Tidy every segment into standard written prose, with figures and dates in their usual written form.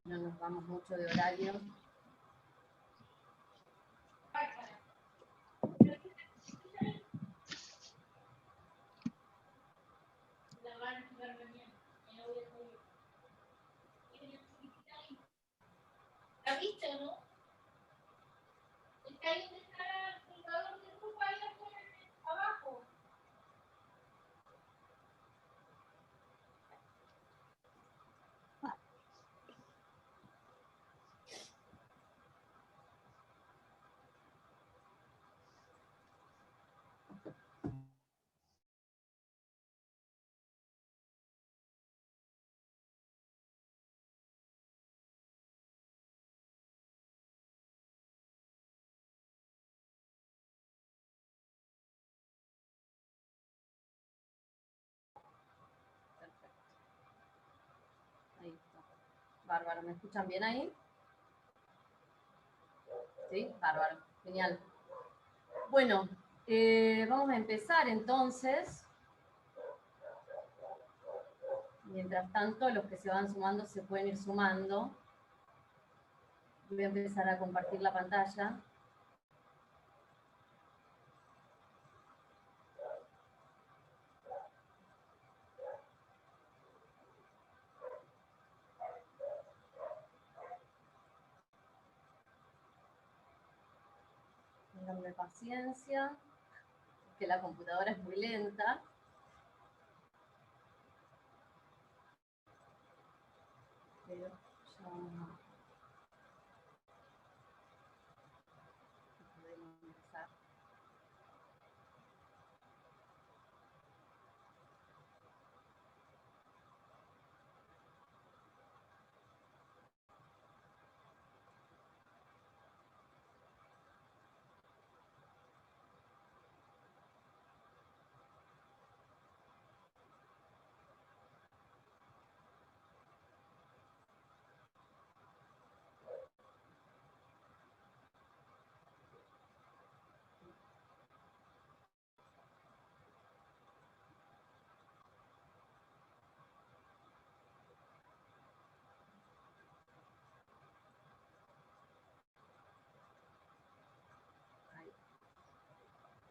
No nos vamos mucho de horario. ¿La viste o no? Está ahí donde está el jugador de fútbol, ahí abajo. Ahí está. Bárbaro, ¿me escuchan bien ahí? Sí, bárbaro, genial. Bueno, vamos a empezar entonces. Mientras tanto, los que se van sumando se pueden ir sumando. Voy a empezar a compartir la pantalla. Ténganme paciencia, que la computadora es muy lenta. Pero ya podemos empezar.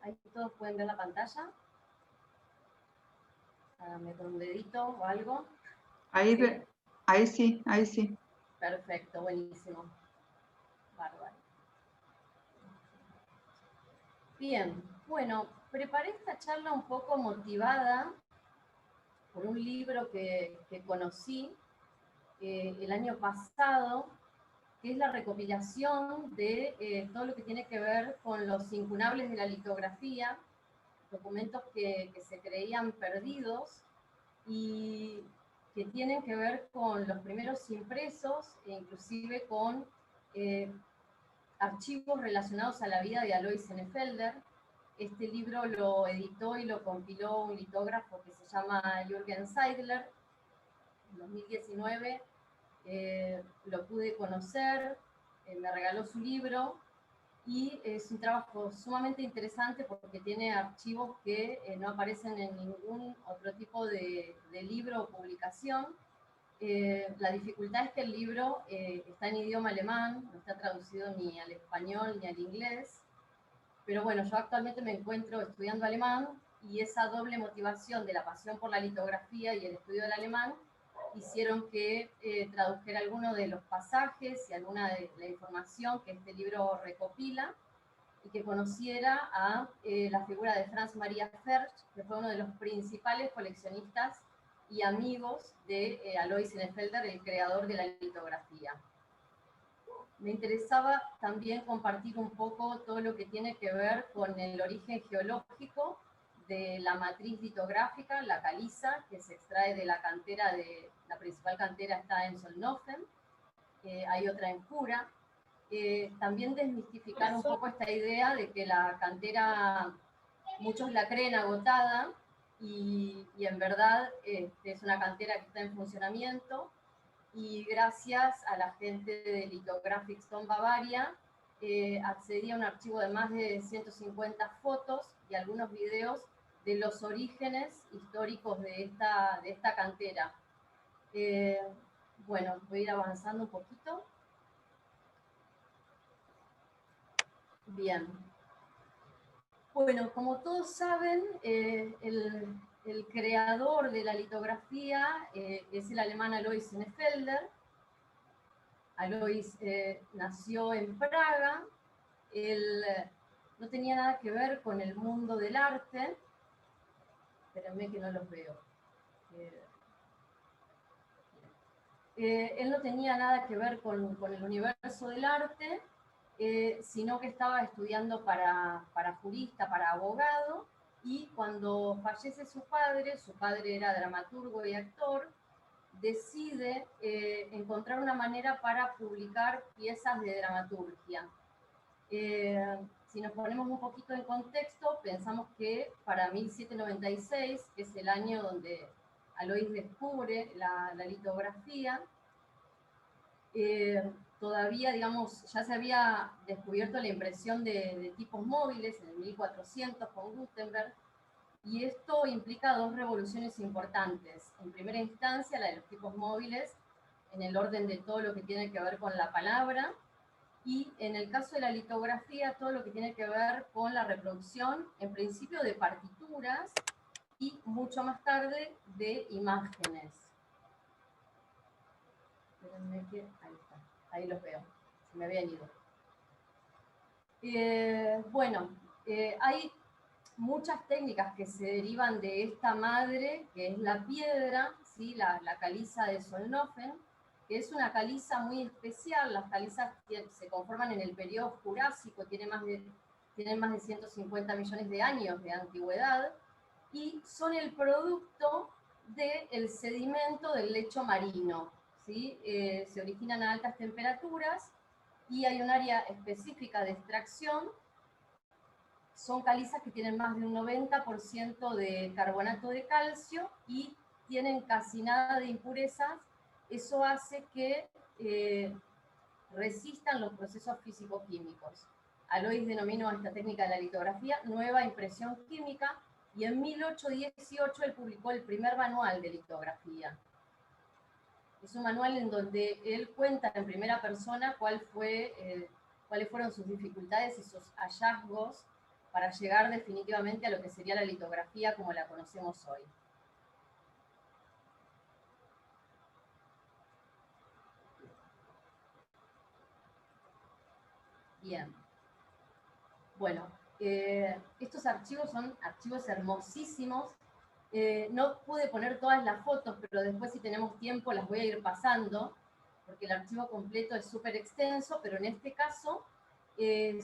Ahí todos pueden ver la pantalla. Háganme con un dedito o algo. Ahí, ¿Sí? ahí sí, ahí sí. Perfecto, buenísimo. Bárbaro. Bien, bueno, preparé esta charla un poco motivada por un libro que conocí el año pasado, que es la recopilación de todo lo que tiene que ver con los incunables de la litografía, documentos que se creían perdidos y que tienen que ver con los primeros impresos e inclusive con archivos relacionados a la vida de Alois Senefelder. Este libro lo editó y lo compiló un litógrafo que se llama Jürgen Seidler. En 2019 lo pude conocer, me regaló su libro y es un trabajo sumamente interesante porque tiene archivos que no aparecen en ningún otro tipo de libro o publicación. La dificultad es que el libro está en idioma alemán, no está traducido ni al español ni al inglés, pero bueno, yo actualmente me encuentro estudiando alemán y esa doble motivación de la pasión por la litografía y el estudio del alemán hicieron que tradujera algunos de los pasajes y alguna de la información que este libro recopila y que conociera a la figura de Franz Maria Ferch, que fue uno de los principales coleccionistas y amigos de Alois Senefelder, el creador de la litografía. Me interesaba también compartir un poco todo lo que tiene que ver con el origen geológico de la matriz litográfica, la caliza, que se extrae de la cantera la principal cantera está en Solnofen, hay otra en Jura. También desmistificar un poco esta idea de que la cantera, muchos la creen agotada, y en verdad es una cantera que está en funcionamiento, y gracias a la gente de Lithographic Stone Bavaria accedí a un archivo de más de 150 fotos y algunos videos de los orígenes históricos de esta cantera. Bueno, voy a ir avanzando un poquito. Bien. Bueno, como todos saben, el creador de la litografía es el alemán Alois Senefelder. Alois nació en Praga. Él no tenía nada que ver con el mundo del arte. Espérenme que no los veo. Él no tenía nada que ver con el universo del arte, sino que estaba estudiando para jurista, para abogado, y cuando fallece su padre era dramaturgo y actor, decide encontrar una manera para publicar piezas de dramaturgia. Si nos ponemos un poquito en contexto, pensamos que para 1796, que es el año donde Alois descubre la litografía, todavía, digamos, ya se había descubierto la impresión de tipos móviles en el 1400 con Gutenberg, y esto implica dos revoluciones importantes. En primera instancia, la de los tipos móviles, en el orden de todo lo que tiene que ver con la palabra, y en el caso de la litografía, todo lo que tiene que ver con la reproducción, en principio de partituras, y mucho más tarde de imágenes. Espérenme que ahí está, ahí los veo, se me habían ido. Bueno, hay muchas técnicas que se derivan de esta madre, que es la piedra, ¿sí? la caliza de Solnhofen, que es una caliza muy especial. Las calizas se conforman en el periodo Jurásico, tienen más de 150 millones de años de antigüedad, y son el producto del sedimento del lecho marino, ¿sí? Se originan a altas temperaturas y hay un área específica de extracción. Son calizas que tienen más de un 90% de carbonato de calcio y tienen casi nada de impurezas. Eso hace que resistan los procesos físico-químicos. Alois denominó a esta técnica de la litografía nueva impresión química, y en 1818 él publicó el primer manual de litografía. Es un manual en donde él cuenta en primera persona cuáles fueron sus dificultades y sus hallazgos para llegar definitivamente a lo que sería la litografía como la conocemos hoy. Bien. Bueno, estos archivos son archivos hermosísimos. No pude poner todas las fotos, pero después, si tenemos tiempo, las voy a ir pasando, porque el archivo completo es súper extenso, pero en este caso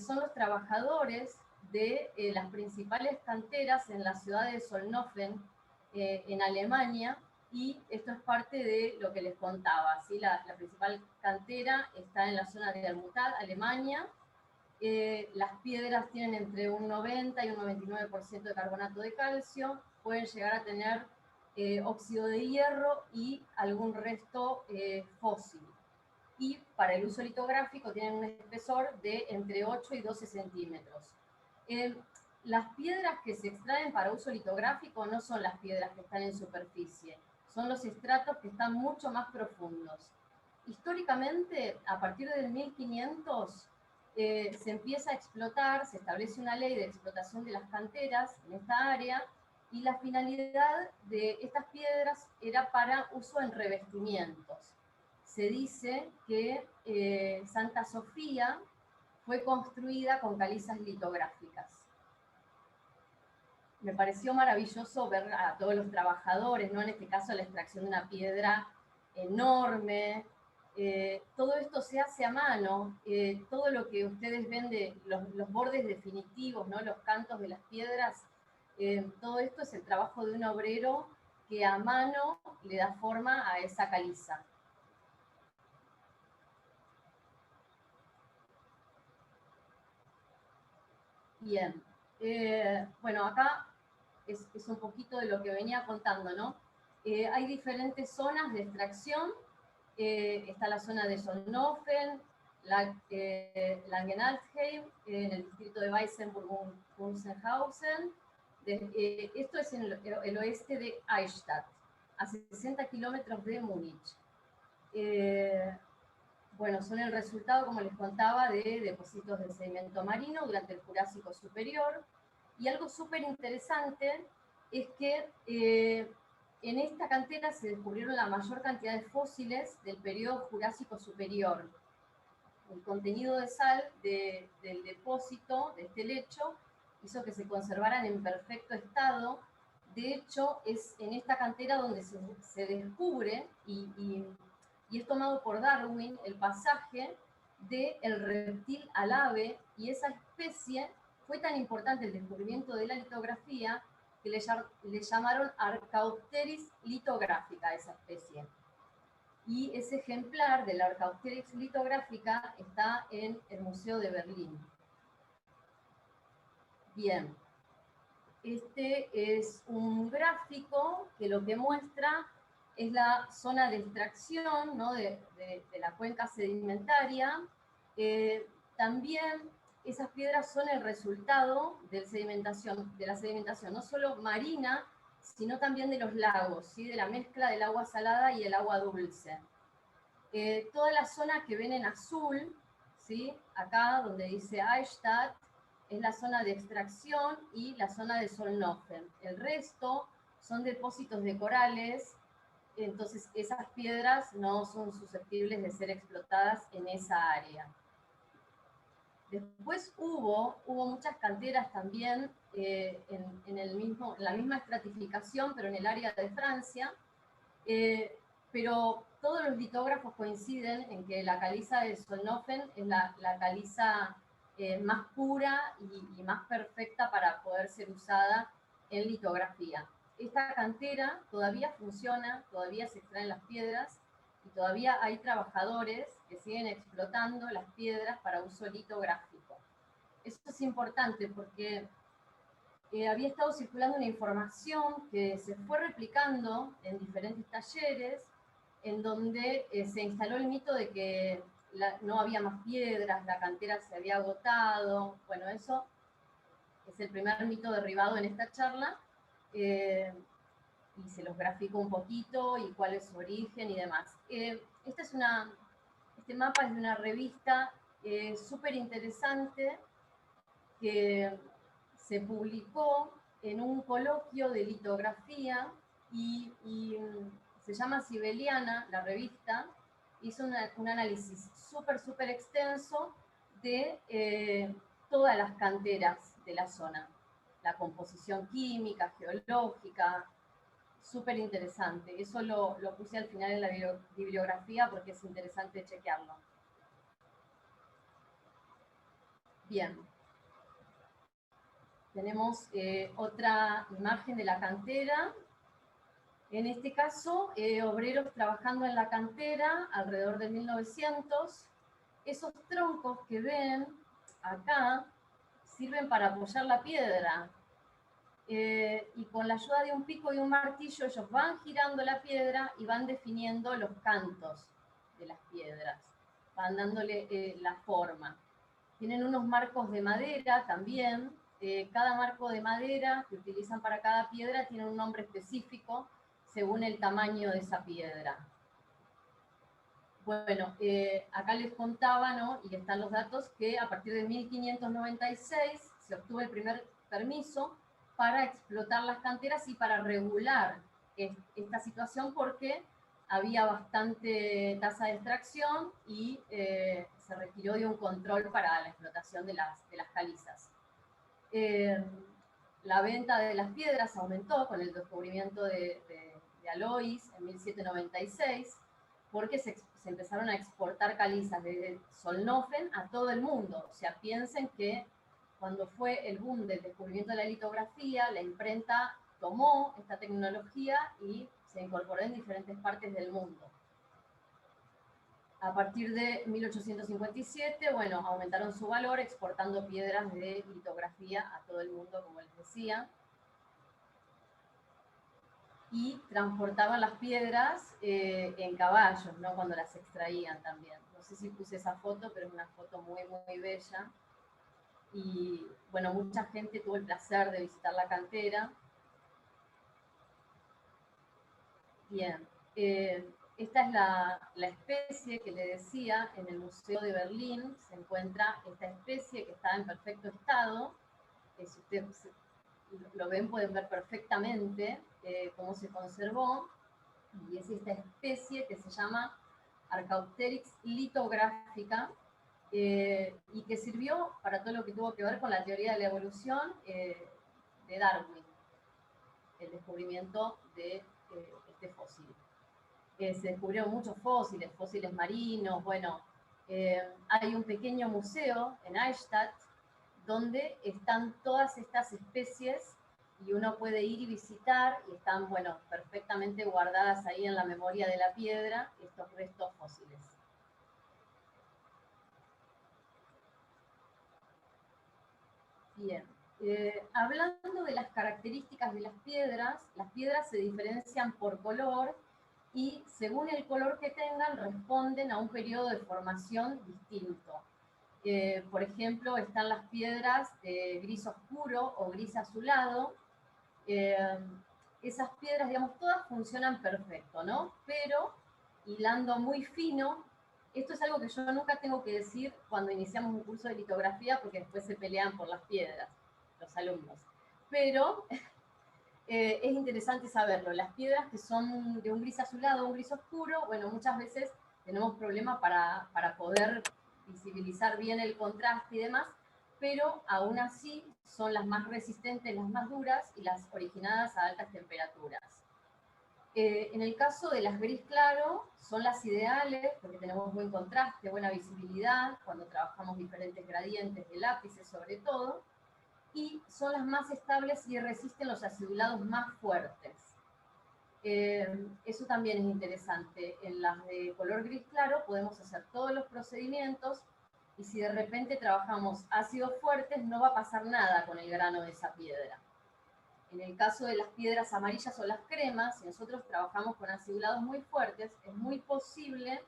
son los trabajadores de las principales canteras en la ciudad de Solnhofen, en Alemania, y esto es parte de lo que les contaba, ¿sí? La principal cantera está en la zona de Ermutad, Alemania. Las piedras tienen entre un 90 y un 99% de carbonato de calcio, pueden llegar a tener óxido de hierro y algún resto fósil. Y para el uso litográfico tienen un espesor de entre 8 y 12 centímetros. Las piedras que se extraen para uso litográfico no son las piedras que están en superficie, son los estratos que están mucho más profundos. Históricamente, a partir del 1500, se empieza a explotar, se establece una ley de explotación de las canteras en esta área, y la finalidad de estas piedras era para uso en revestimientos. Se dice que Santa Sofía fue construida con calizas litográficas. Me pareció maravilloso ver a todos los trabajadores, ¿no? En este caso la extracción de una piedra enorme. Todo esto se hace a mano. Todo lo que ustedes ven de los bordes definitivos, ¿no? Los cantos de las piedras, todo esto es el trabajo de un obrero que a mano le da forma a esa caliza. Bien, bueno, acá es un poquito de lo que venía contando, ¿no? Hay diferentes zonas de extracción. Está la zona de Solnhofen, Langenaltheim, en el distrito de Weissenburg-Gunzenhausen. Esto es en el oeste de Eichstätt, a 60 kilómetros de Múnich. Bueno, son el resultado, como les contaba, de depósitos de sedimento marino durante el Jurásico Superior. Y algo súper interesante es que en esta cantera se descubrieron la mayor cantidad de fósiles del periodo Jurásico Superior. El contenido de sal del depósito, de este lecho, hizo que se conservaran en perfecto estado. De hecho, es en esta cantera donde se descubre y es tomado por Darwin el pasaje del reptil al ave, y esa especie fue tan importante el descubrimiento de la litografía que le llamaron Archaeopteryx litográfica a esa especie. Y ese ejemplar de la Archaeopteryx litográfica está en el Museo de Berlín. Bien, este es un gráfico que lo que muestra es la zona de extracción, ¿no? de la cuenca sedimentaria. También esas piedras son el resultado de la sedimentación, no solo marina, sino también de los lagos, ¿sí? De la mezcla del agua salada y el agua dulce. Toda la zona que ven en azul, ¿sí? Acá donde dice Eichstätt, es la zona de extracción y la zona de Solnhofen. El resto son depósitos de corales, entonces esas piedras no son susceptibles de ser explotadas en esa área. Después hubo muchas canteras también en la misma estratificación, pero en el área de Francia, pero todos los litógrafos coinciden en que la caliza de Solnhofen es la caliza más pura y más perfecta para poder ser usada en litografía. Esta cantera todavía funciona, todavía se extraen las piedras y todavía hay trabajadores que siguen explotando las piedras para uso litográfico. Eso es importante porque había estado circulando una información que se fue replicando en diferentes talleres, en donde se instaló el mito de que no había más piedras, la cantera se había agotado. Bueno, eso es el primer mito derribado en esta charla, y se los grafico un poquito y cuál es su origen y demás. Este mapa es de una revista súper interesante que se publicó en un coloquio de litografía y se llama Sibeliana, la revista. Hizo un análisis súper extenso de todas las canteras de la zona, la composición química, geológica, súper interesante. Eso lo puse al final en la bibliografía porque es interesante chequearlo. Bien. Tenemos otra imagen de la cantera. En este caso, obreros trabajando en la cantera alrededor de 1900. Esos troncos que ven acá sirven para apoyar la piedra. Y con la ayuda de un pico y un martillo ellos van girando la piedra y van definiendo los cantos de las piedras, van dándole la forma. Tienen unos marcos de madera también. Cada marco de madera que utilizan para cada piedra tiene un nombre específico según el tamaño de esa piedra. Bueno, acá les contaba, ¿no? Y están los datos, que a partir de 1596 se obtuvo el primer permiso para explotar las canteras y para regular esta situación, porque había bastante tasa de extracción y se requirió de un control para la explotación de las calizas. La venta de las piedras aumentó con el descubrimiento de Alois en 1796, porque se empezaron a exportar calizas desde Solnhofen a todo el mundo. O sea, piensen que cuando fue el boom del descubrimiento de la litografía, la imprenta tomó esta tecnología y se incorporó en diferentes partes del mundo. A partir de 1857, bueno, aumentaron su valor exportando piedras de litografía a todo el mundo, como les decía. Y transportaban las piedras en caballos, ¿no? Cuando las extraían también. No sé si puse esa foto, pero es una foto muy, muy bella. Y bueno, mucha gente tuvo el placer de visitar la cantera. Bien, esta es la especie que le decía, en el Museo de Berlín se encuentra esta especie que está en perfecto estado. Si ustedes lo ven, pueden ver perfectamente cómo se conservó. Y es esta especie que se llama Archaeopteryx litographica, y que sirvió para todo lo que tuvo que ver con la teoría de la evolución de Darwin, el descubrimiento de este fósil. Se descubrieron muchos fósiles marinos. Bueno, hay un pequeño museo en Eichstätt donde están todas estas especies y uno puede ir y visitar, y están, bueno, perfectamente guardadas ahí en la memoria de la piedra, estos restos fósiles. Bien, hablando de las características de las piedras se diferencian por color y según el color que tengan responden a un periodo de formación distinto. Por ejemplo, están las piedras de gris oscuro o gris azulado. Esas piedras, digamos, todas funcionan perfecto, ¿no? Pero hilando muy fino, esto es algo que yo nunca tengo que decir cuando iniciamos un curso de litografía, porque después se pelean por las piedras, los alumnos. Pero es interesante saberlo. Las piedras que son de un gris azulado o un gris oscuro, bueno, muchas veces tenemos problemas para poder visibilizar bien el contraste y demás, pero aún así son las más resistentes, las más duras y las originadas a altas temperaturas. En el caso de las gris claro, son las ideales porque tenemos buen contraste, buena visibilidad, cuando trabajamos diferentes gradientes de lápices sobre todo, y son las más estables y resisten los acidulados más fuertes. Eso también es interesante. En las de color gris claro podemos hacer todos los procedimientos y si de repente trabajamos ácidos fuertes no va a pasar nada con el grano de esa piedra. En el caso de las piedras amarillas o las cremas, si nosotros trabajamos con acidulados muy fuertes, es muy posible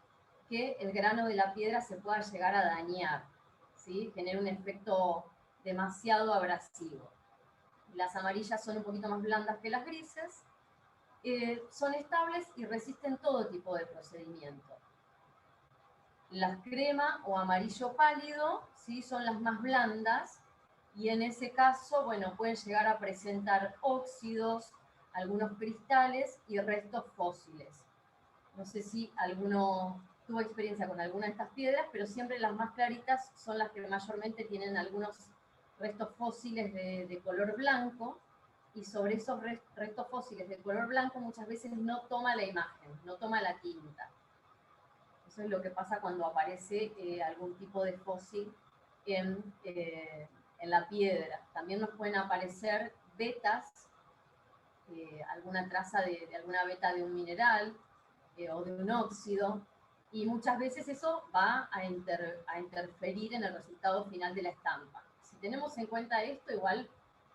que el grano de la piedra se pueda llegar a dañar, ¿sí? Genera un efecto demasiado abrasivo. Las amarillas son un poquito más blandas que las grises, son estables y resisten todo tipo de procedimiento. Las crema o amarillo pálido, ¿sí? Son las más blandas y en ese caso, bueno, pueden llegar a presentar óxidos, algunos cristales y restos fósiles. No sé si alguno tuvo experiencia con alguna de estas piedras, pero siempre las más claritas son las que mayormente tienen algunos restos fósiles de color blanco, y sobre esos restos fósiles de color blanco muchas veces no toma la imagen, no toma la tinta. Eso es lo que pasa cuando aparece algún tipo de fósil en la piedra. También nos pueden aparecer vetas, alguna traza de alguna veta de un mineral o de un óxido, y muchas veces eso va a interferir en el resultado final de la estampa. Si tenemos en cuenta esto, igual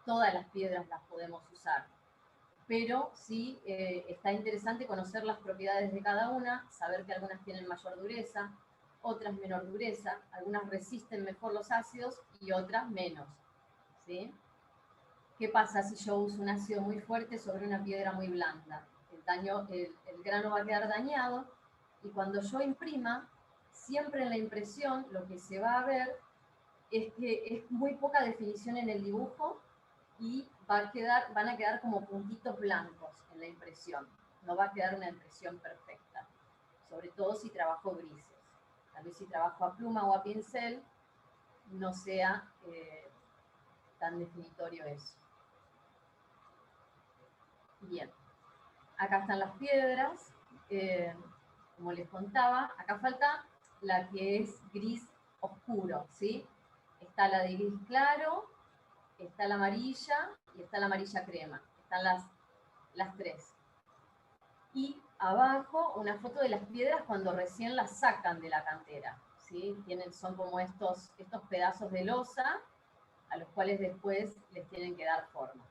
todas las piedras las podemos usar, pero sí está interesante conocer las propiedades de cada una, saber que algunas tienen mayor dureza, otras menor dureza, algunas resisten mejor los ácidos y otras menos, ¿sí? ¿Qué pasa si yo uso un ácido muy fuerte sobre una piedra muy blanda? El grano va a quedar dañado, y cuando yo imprima, siempre en la impresión lo que se va a ver es que es muy poca definición en el dibujo y van a quedar como puntitos blancos en la impresión. No va a quedar una impresión perfecta, sobre todo si trabajo grises. Tal vez si trabajo a pluma o a pincel, no sea tan definitorio eso. Bien, acá están las piedras, como les contaba, acá falta la que es gris oscuro, ¿sí? Está la de gris claro, está la amarilla y está la amarilla crema. Están las tres. Y abajo una foto de las piedras cuando recién las sacan de la cantera, ¿sí? Son como estos pedazos de losa a los cuales después les tienen que dar forma.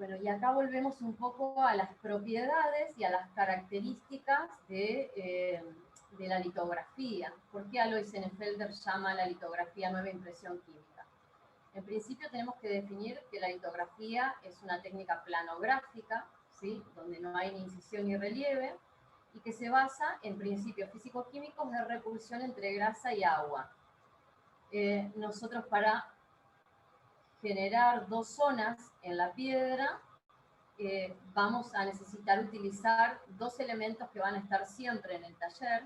Bueno, y acá volvemos un poco a las propiedades y a las características de la litografía. ¿Por qué Alois Senefelder llama la litografía nueva impresión química? En principio tenemos que definir que la litografía es una técnica planográfica, ¿sí? Donde no hay ni incisión ni relieve, y que se basa en principios físico-químicos de repulsión entre grasa y agua. Nosotros para generar dos zonas en la piedra, vamos a necesitar utilizar dos elementos que van a estar siempre en el taller,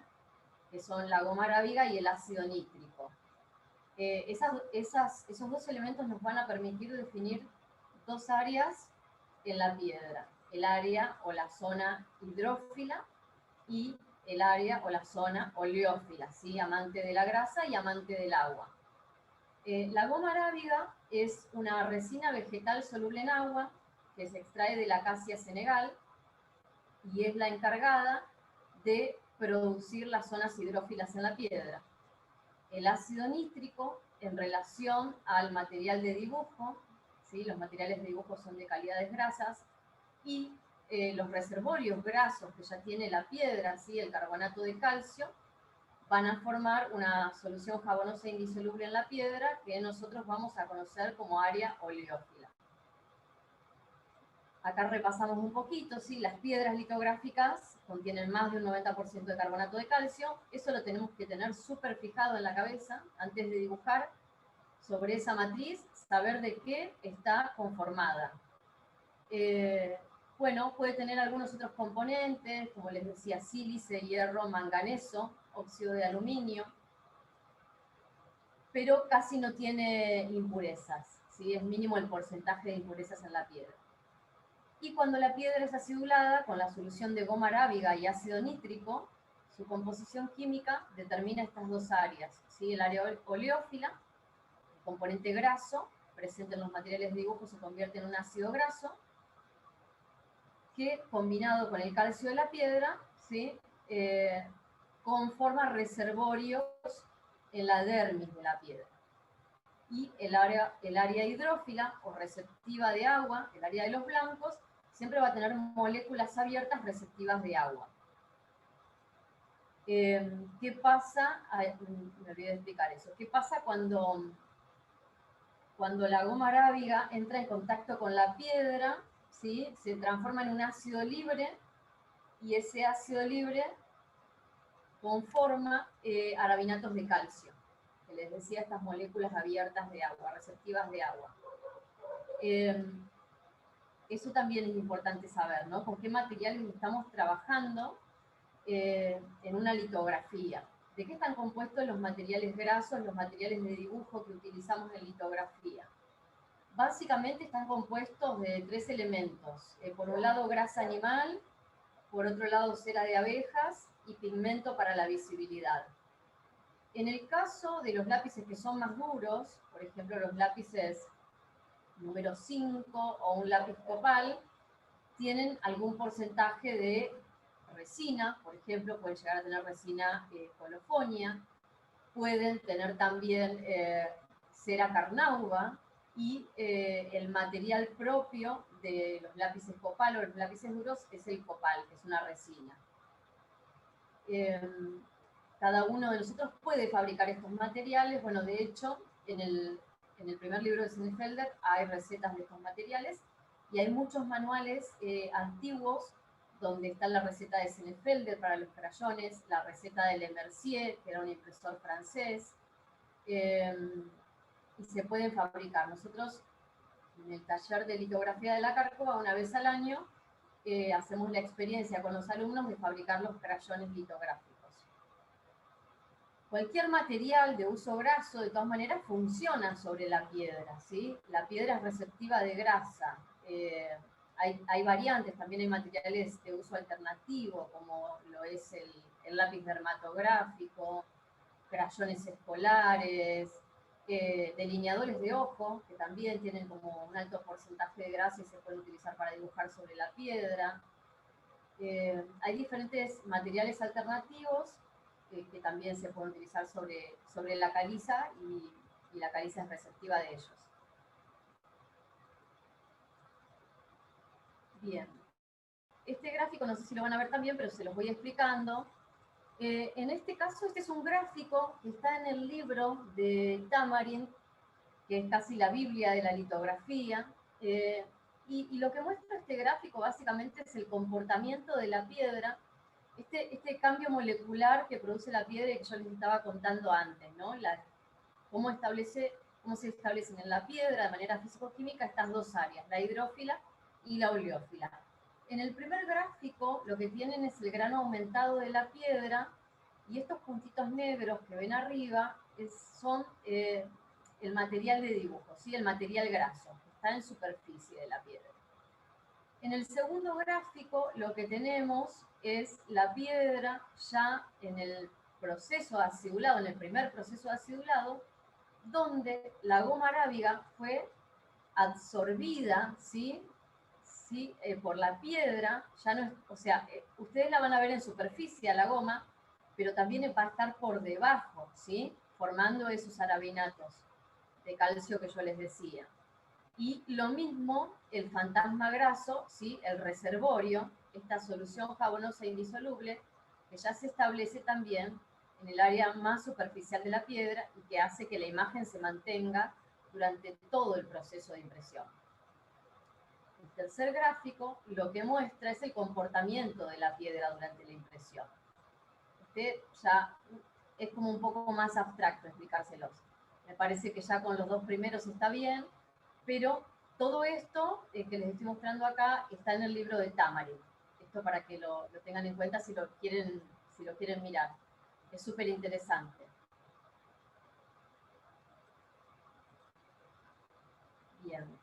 que son la goma arábiga y el ácido nítrico. Esos dos elementos nos van a permitir definir dos áreas en la piedra, el área o la zona hidrófila y el área o la zona oleófila, ¿sí? Amante de la grasa y amante del agua. La goma arábiga es una resina vegetal soluble en agua que se extrae de la acacia senegal y es la encargada de producir las zonas hidrófilas en la piedra. El ácido nítrico, en relación al material de dibujo, ¿sí? Los materiales de dibujo son de calidades grasas, y los reservorios grasos que ya tiene la piedra, ¿sí? El carbonato de calcio, van a formar una solución jabonosa indisoluble en la piedra que nosotros vamos a conocer como área oleófila. Acá repasamos un poquito, ¿sí? Las piedras litográficas contienen más de un 90% de carbonato de calcio. Eso lo tenemos que tener súper fijado en la cabeza antes de dibujar sobre esa matriz, saber de qué está conformada. Bueno, puede tener algunos otros componentes, como les decía, sílice, hierro, manganeso, óxido de aluminio, pero casi no tiene impurezas, ¿sí? Es mínimo el porcentaje de impurezas en la piedra. Y cuando la piedra es acidulada con la solución de goma arábiga y ácido nítrico, su composición química determina estas dos áreas, ¿sí? El área oleófila, el componente graso, presente en los materiales de dibujo, se convierte en un ácido graso, que combinado con el calcio de la piedra, ¿sí? Conforma reservorios en la dermis de la piedra. Y el área hidrófila o receptiva de agua, el área de los blancos, siempre va a tener moléculas abiertas receptivas de agua. ¿Qué pasa? Me olvidé de explicar eso. ¿Qué pasa cuando la goma arábiga entra en contacto con la piedra? ¿Sí? Se transforma en un ácido libre y ese ácido libre conforma arabinatos de calcio, que les decía, estas moléculas abiertas de agua, receptivas de agua. Eso también es importante saber, ¿no? Con qué materiales estamos trabajando en una litografía. ¿De qué están compuestos los materiales grasos, los materiales de dibujo que utilizamos en litografía? Básicamente están compuestos de tres elementos. Por un lado, grasa animal, por otro lado, cera de abejas y pigmento para la visibilidad. En el caso de los lápices que son más duros, por ejemplo, los lápices número 5 o un lápiz copal, tienen algún porcentaje de resina, por ejemplo, pueden llegar a tener resina colofonia, pueden tener también cera carnauba, y el material propio de los lápices copal o los lápices duros es el copal, que es una resina. Cada uno de nosotros puede fabricar estos materiales. Bueno, de hecho, en el primer libro de Senefelder hay recetas de estos materiales y hay muchos manuales antiguos donde está la receta de Senefelder para los crayones, la receta de Le Mercier, que era un impresor francés, y se pueden fabricar. Nosotros, en el taller de litografía de la Cárcova, una vez al año, hacemos la experiencia con los alumnos de fabricar los crayones litográficos. Cualquier material de uso graso, de todas maneras, funciona sobre la piedra, ¿sí? La piedra es receptiva de grasa. Hay variantes, también hay materiales de uso alternativo, como lo es el lápiz dermatográfico, crayones escolares, delineadores de ojo, que también tienen como un alto porcentaje de grasa y se pueden utilizar para dibujar sobre la piedra. Hay diferentes materiales alternativos que también se pueden utilizar sobre la caliza y la caliza es receptiva de ellos. Bien. Este gráfico, no sé si lo van a ver también, pero se los voy explicando. En este caso, este es un gráfico que está en el libro de Tamarin, que es casi la Biblia de la litografía. Y lo que muestra este gráfico básicamente es el comportamiento de la piedra, este cambio molecular que produce la piedra que yo les estaba contando antes, ¿no? Cómo se establecen en la piedra de manera físico-química estas dos áreas, la hidrófila y la oleófila. En el primer gráfico lo que tienen es el grano aumentado de la piedra y estos puntitos negros que ven arriba son el material de dibujo, ¿sí? El material graso, que está en superficie de la piedra. En el segundo gráfico lo que tenemos es la piedra ya en el proceso acidulado, en el primer proceso acidulado, donde la goma arábiga fue absorbida, ¿sí? Por la piedra, ya no es, o sea, ustedes la van a ver en superficie a la goma, pero también va a estar por debajo, ¿sí? Formando esos arabinatos de calcio que yo les decía. Y lo mismo el fantasma graso, ¿sí? El reservorio, esta solución jabonosa indisoluble, que ya se establece también en el área más superficial de la piedra y que hace que la imagen se mantenga durante todo el proceso de impresión. El tercer gráfico lo que muestra es el comportamiento de la piedra durante la impresión. Este ya es como un poco más abstracto explicárselos. Me parece que ya con los dos primeros está bien, pero todo esto que les estoy mostrando acá está en el libro de Tamarin. Esto para que lo tengan en cuenta si lo quieren mirar. Es súper interesante. Bien.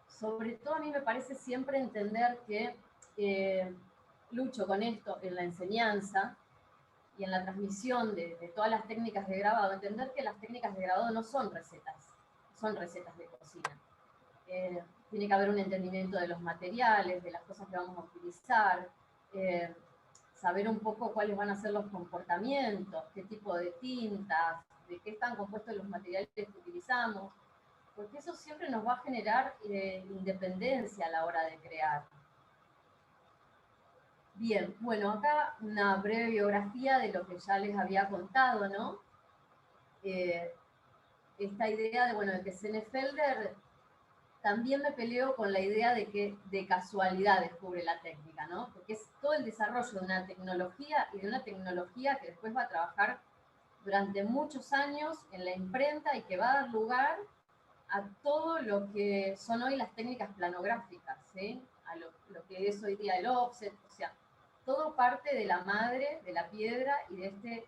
Sobre todo a mí me parece siempre entender que lucho con esto en la enseñanza y en la transmisión de todas las técnicas de grabado, entender que las técnicas de grabado no son recetas de cocina. Tiene que haber un entendimiento de los materiales, de las cosas que vamos a utilizar, saber un poco cuáles van a ser los comportamientos, qué tipo de tintas, de qué están compuestos los materiales que utilizamos, porque eso siempre nos va a generar independencia a la hora de crear. Bien, bueno, acá una breve biografía de lo que ya les había contado, ¿no? Esta idea de que Senefelder también me peleo con la idea de que de casualidad descubre la técnica, ¿no? Porque es todo el desarrollo de una tecnología y de una tecnología que después va a trabajar durante muchos años en la imprenta y que va a dar lugar a todo lo que son hoy las técnicas planográficas, ¿sí? A lo que es hoy día el offset, o sea, todo parte de la madre, de la piedra y de este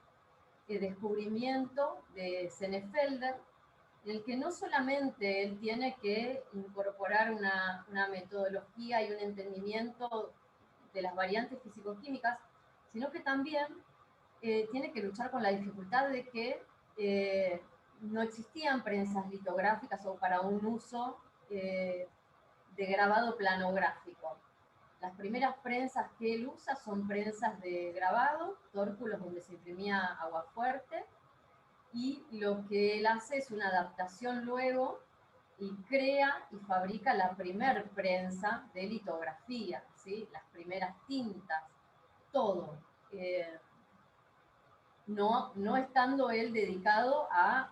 descubrimiento de Senefelder, en el que no solamente él tiene que incorporar una metodología y un entendimiento de las variantes físico-químicas, sino que también tiene que luchar con la dificultad de que no existían prensas litográficas o para un uso de grabado planográfico. Las primeras prensas que él usa son prensas de grabado, tórculos donde se imprimía agua fuerte, y lo que él hace es una adaptación luego y crea y fabrica la primer prensa de litografía, ¿sí? Las primeras tintas, todo. No estando él dedicado a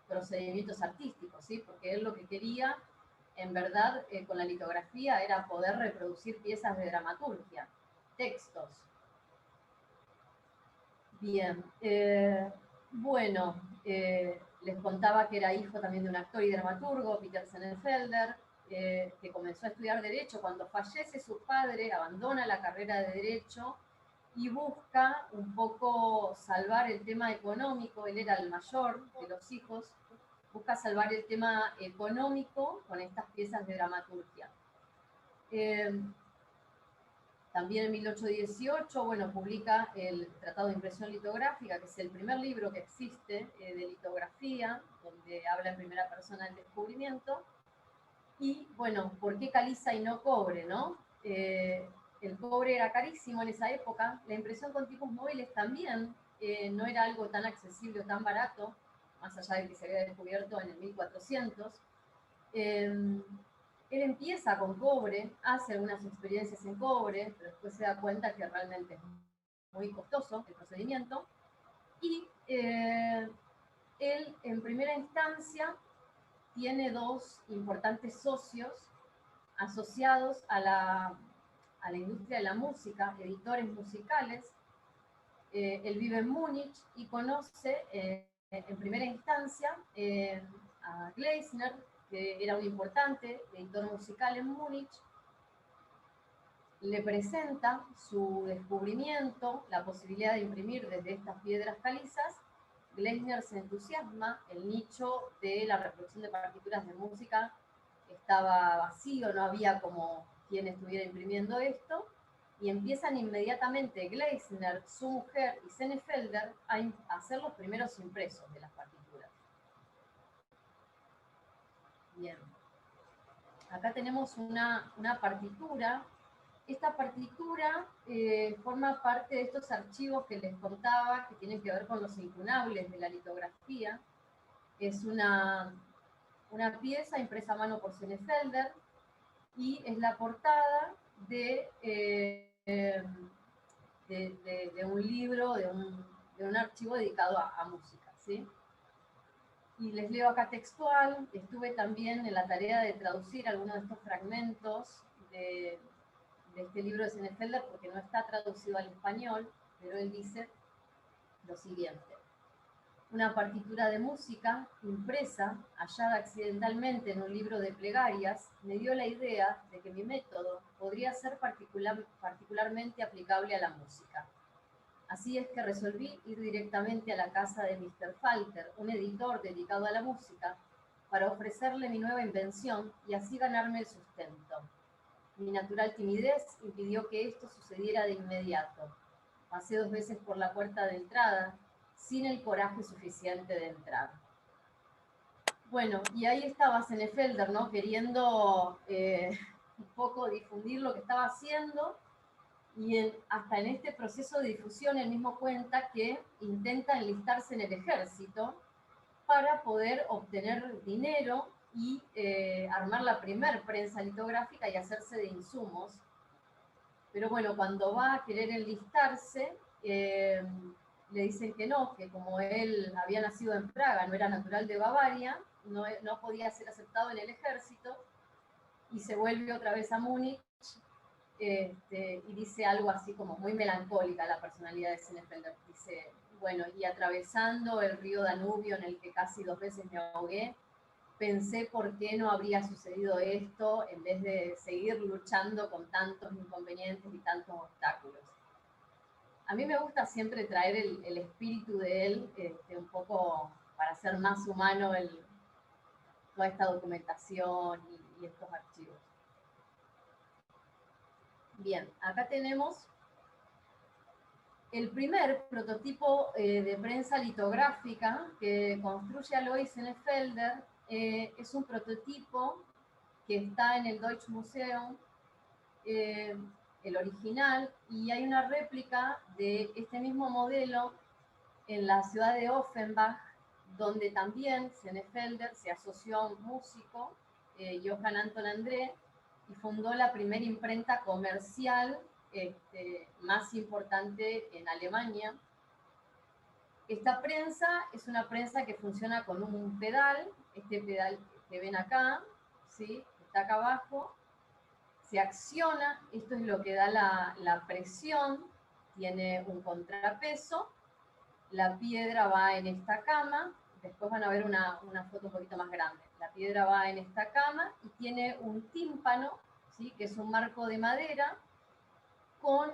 procedimientos artísticos, ¿sí? Porque él lo que quería, en verdad, con la litografía era poder reproducir piezas de dramaturgia, textos. Bien, bueno, les contaba que era hijo también de un actor y dramaturgo, Peter Senefelder, que comenzó a estudiar Derecho. Cuando fallece su padre, abandona la carrera de Derecho y busca un poco salvar el tema económico. Él era el mayor de los hijos, busca salvar el tema económico con estas piezas de dramaturgia. También en 1818, publica el Tratado de Impresión Litográfica, que es el primer libro que existe de litografía, donde habla en primera persona del descubrimiento. Y, ¿por qué caliza y no cobre, no? El cobre era carísimo en esa época. La impresión con tipos móviles también no era algo tan accesible o tan barato, más allá de que se había descubierto en el 1400. Él empieza con cobre, hace algunas experiencias en cobre, pero después se da cuenta que realmente es muy costoso el procedimiento. Y él, en primera instancia, tiene dos importantes socios asociados a la industria de la música, editores musicales. Él vive en Múnich y conoce en primera instancia a Gleisner, que era un importante editor musical en Múnich. Le presenta su descubrimiento, la posibilidad de imprimir desde estas piedras calizas. Gleisner se entusiasma, el nicho de la reproducción de partituras de música estaba vacío, no había como quien estuviera imprimiendo esto, y empiezan inmediatamente Gleisner, su mujer y Senefelder a hacer los primeros impresos de las partituras. Bien. Acá tenemos una partitura. Esta partitura forma parte de estos archivos que les contaba, que tienen que ver con los incunables de la litografía. Es una pieza impresa a mano por Senefelder y es la portada de un libro, de un archivo dedicado a música, ¿sí? Y les leo acá textual. Estuve también en la tarea de traducir algunos de estos fragmentos de este libro de Senefelder, porque no está traducido al español, pero él dice lo siguiente: una partitura de música impresa, hallada accidentalmente en un libro de plegarias, me dio la idea de que mi método podría ser particularmente aplicable a la música. Así es que resolví ir directamente a la casa de Mr. Falter, un editor dedicado a la música, para ofrecerle mi nueva invención y así ganarme el sustento. Mi natural timidez impidió que esto sucediera de inmediato. Pasé 2 veces por la puerta de entrada, sin el coraje suficiente de entrar. Bueno, y ahí estaba Senefelder, ¿no? Queriendo un poco difundir lo que estaba haciendo, y hasta en este proceso de difusión él mismo cuenta que intenta enlistarse en el ejército para poder obtener dinero y armar la primer prensa litográfica y hacerse de insumos. Pero bueno, cuando va a querer enlistarse, le dicen que no, que como él había nacido en Praga, no era natural de Bavaria, no podía ser aceptado en el ejército, y se vuelve otra vez a Múnich, y dice algo así como muy melancólica la personalidad de Senefelder. Dice, bueno, y atravesando el río Danubio, en el que casi 2 veces me ahogué, pensé por qué no habría sucedido esto en vez de seguir luchando con tantos inconvenientes y tantos obstáculos. A mí me gusta siempre traer el espíritu de él, un poco para hacer más humano toda esta documentación y estos archivos. Bien, acá tenemos el primer prototipo de prensa litográfica que construye Alois Senefelder. Es un prototipo que está en el Deutsches Museum, el original, y hay una réplica de este mismo modelo en la ciudad de Offenbach, donde también Senefelder se asoció a un músico, Johann Anton André, y fundó la primera imprenta comercial más importante en Alemania. Esta prensa es una prensa que funciona con un pedal, este pedal que ven acá, ¿sí? Está acá abajo, se acciona, esto es lo que da la presión, tiene un contrapeso, la piedra va en esta cama, después van a ver una foto un poquito más grande. La piedra va en esta cama y tiene un tímpano, ¿sí? Que es un marco de madera con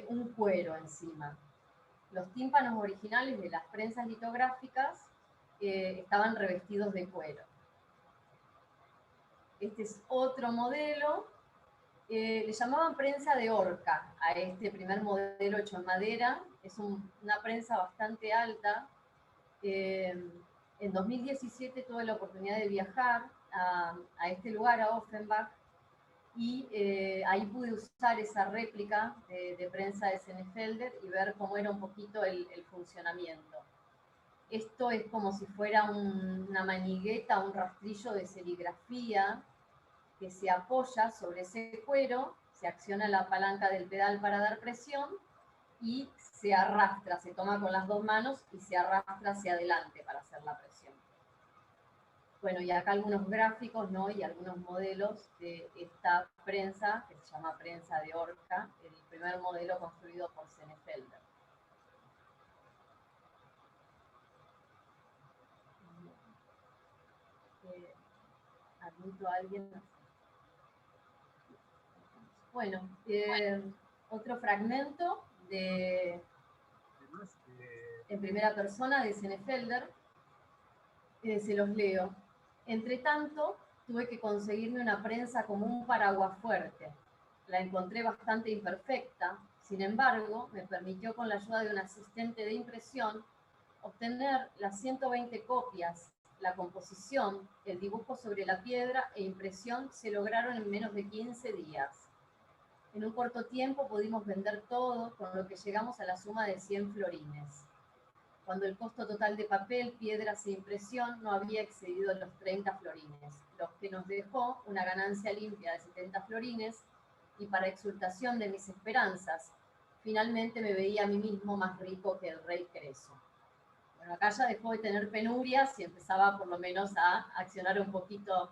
un cuero encima. Los tímpanos originales de las prensas litográficas estaban revestidos de cuero. Este es otro modelo. Le llamaban prensa de horca a este primer modelo hecho en madera. Es una prensa bastante alta. En 2017 tuve la oportunidad de viajar a este lugar, a Offenbach, y ahí pude usar esa réplica de prensa de Senefelder y ver cómo era un poquito el funcionamiento. Esto es como si fuera una manigueta, un rastrillo de serigrafía, que se apoya sobre ese cuero, se acciona la palanca del pedal para dar presión y se arrastra, se toma con las dos manos y se arrastra hacia adelante para hacer la presión. Bueno, y acá algunos gráficos, ¿no? Y algunos modelos de esta prensa, que se llama prensa de Orca, el primer modelo construido por Senefelder. ¿Admito a alguien? Bueno, otro fragmento en primera persona de Senefelder, se los leo. Entre tanto, tuve que conseguirme una prensa como un paraguas fuerte. La encontré bastante imperfecta, sin embargo, me permitió con la ayuda de un asistente de impresión obtener las 120 copias, la composición, el dibujo sobre la piedra e impresión se lograron en menos de 15 días. En un corto tiempo pudimos vender todo, con lo que llegamos a la suma de 100 florines. Cuando el costo total de papel, piedras e impresión no había excedido los 30 florines, lo que nos dejó una ganancia limpia de 70 florines, y para exultación de mis esperanzas, finalmente me veía a mí mismo más rico que el rey Creso. Bueno, acá ya dejó de tener penurias y empezaba por lo menos a accionar un poquito.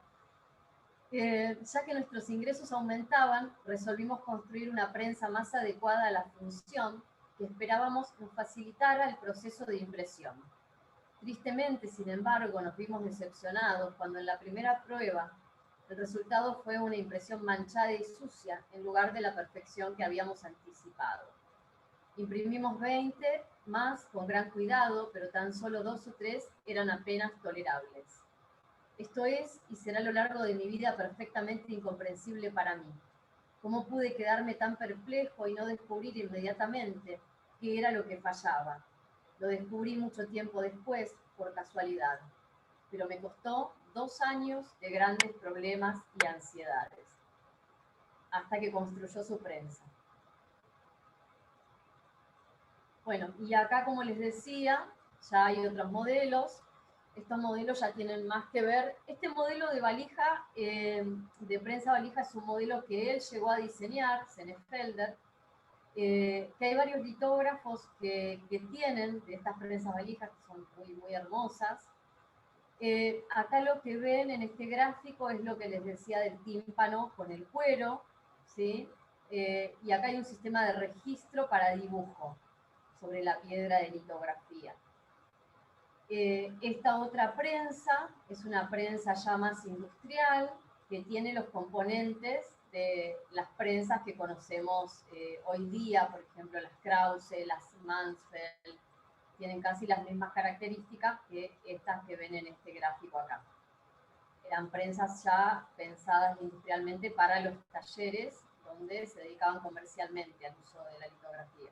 Ya que nuestros ingresos aumentaban, resolvimos construir una prensa más adecuada a la función que esperábamos nos facilitara el proceso de impresión. Tristemente, sin embargo, nos vimos decepcionados cuando en la primera prueba el resultado fue una impresión manchada y sucia en lugar de la perfección que habíamos anticipado. Imprimimos 20 más con gran cuidado, pero tan solo 2 o 3 eran apenas tolerables. Esto es y será a lo largo de mi vida perfectamente incomprensible para mí. ¿Cómo pude quedarme tan perplejo y no descubrir inmediatamente qué era lo que fallaba? Lo descubrí mucho tiempo después, por casualidad, pero me costó 2 años de grandes problemas y ansiedades, hasta que construyó su prensa. Bueno, y acá, como les decía, ya hay otros modelos. Estos modelos ya tienen más que ver. Este modelo de valija, de prensa valija, es un modelo que él llegó a diseñar, Senefelder, que hay varios litógrafos que tienen de estas prensas valijas que son muy, muy hermosas. Acá lo que ven en este gráfico es lo que les decía del tímpano con el cuero, ¿sí? Y acá hay un sistema de registro para dibujo sobre la piedra de litografía. Esta otra prensa es una prensa ya más industrial que tiene los componentes de las prensas que conocemos hoy día, por ejemplo, las Krause, las Mansfeld, tienen casi las mismas características que estas que ven en este gráfico acá. Eran prensas ya pensadas industrialmente para los talleres donde se dedicaban comercialmente al uso de la litografía.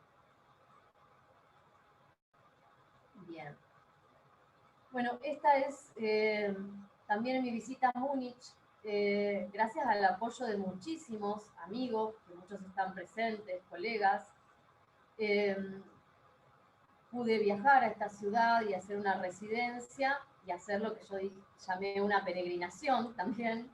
Bien. Bueno, esta es también mi visita a Múnich, gracias al apoyo de muchísimos amigos, que muchos están presentes, colegas. Pude viajar a esta ciudad y hacer una residencia y hacer lo que yo llamé una peregrinación también,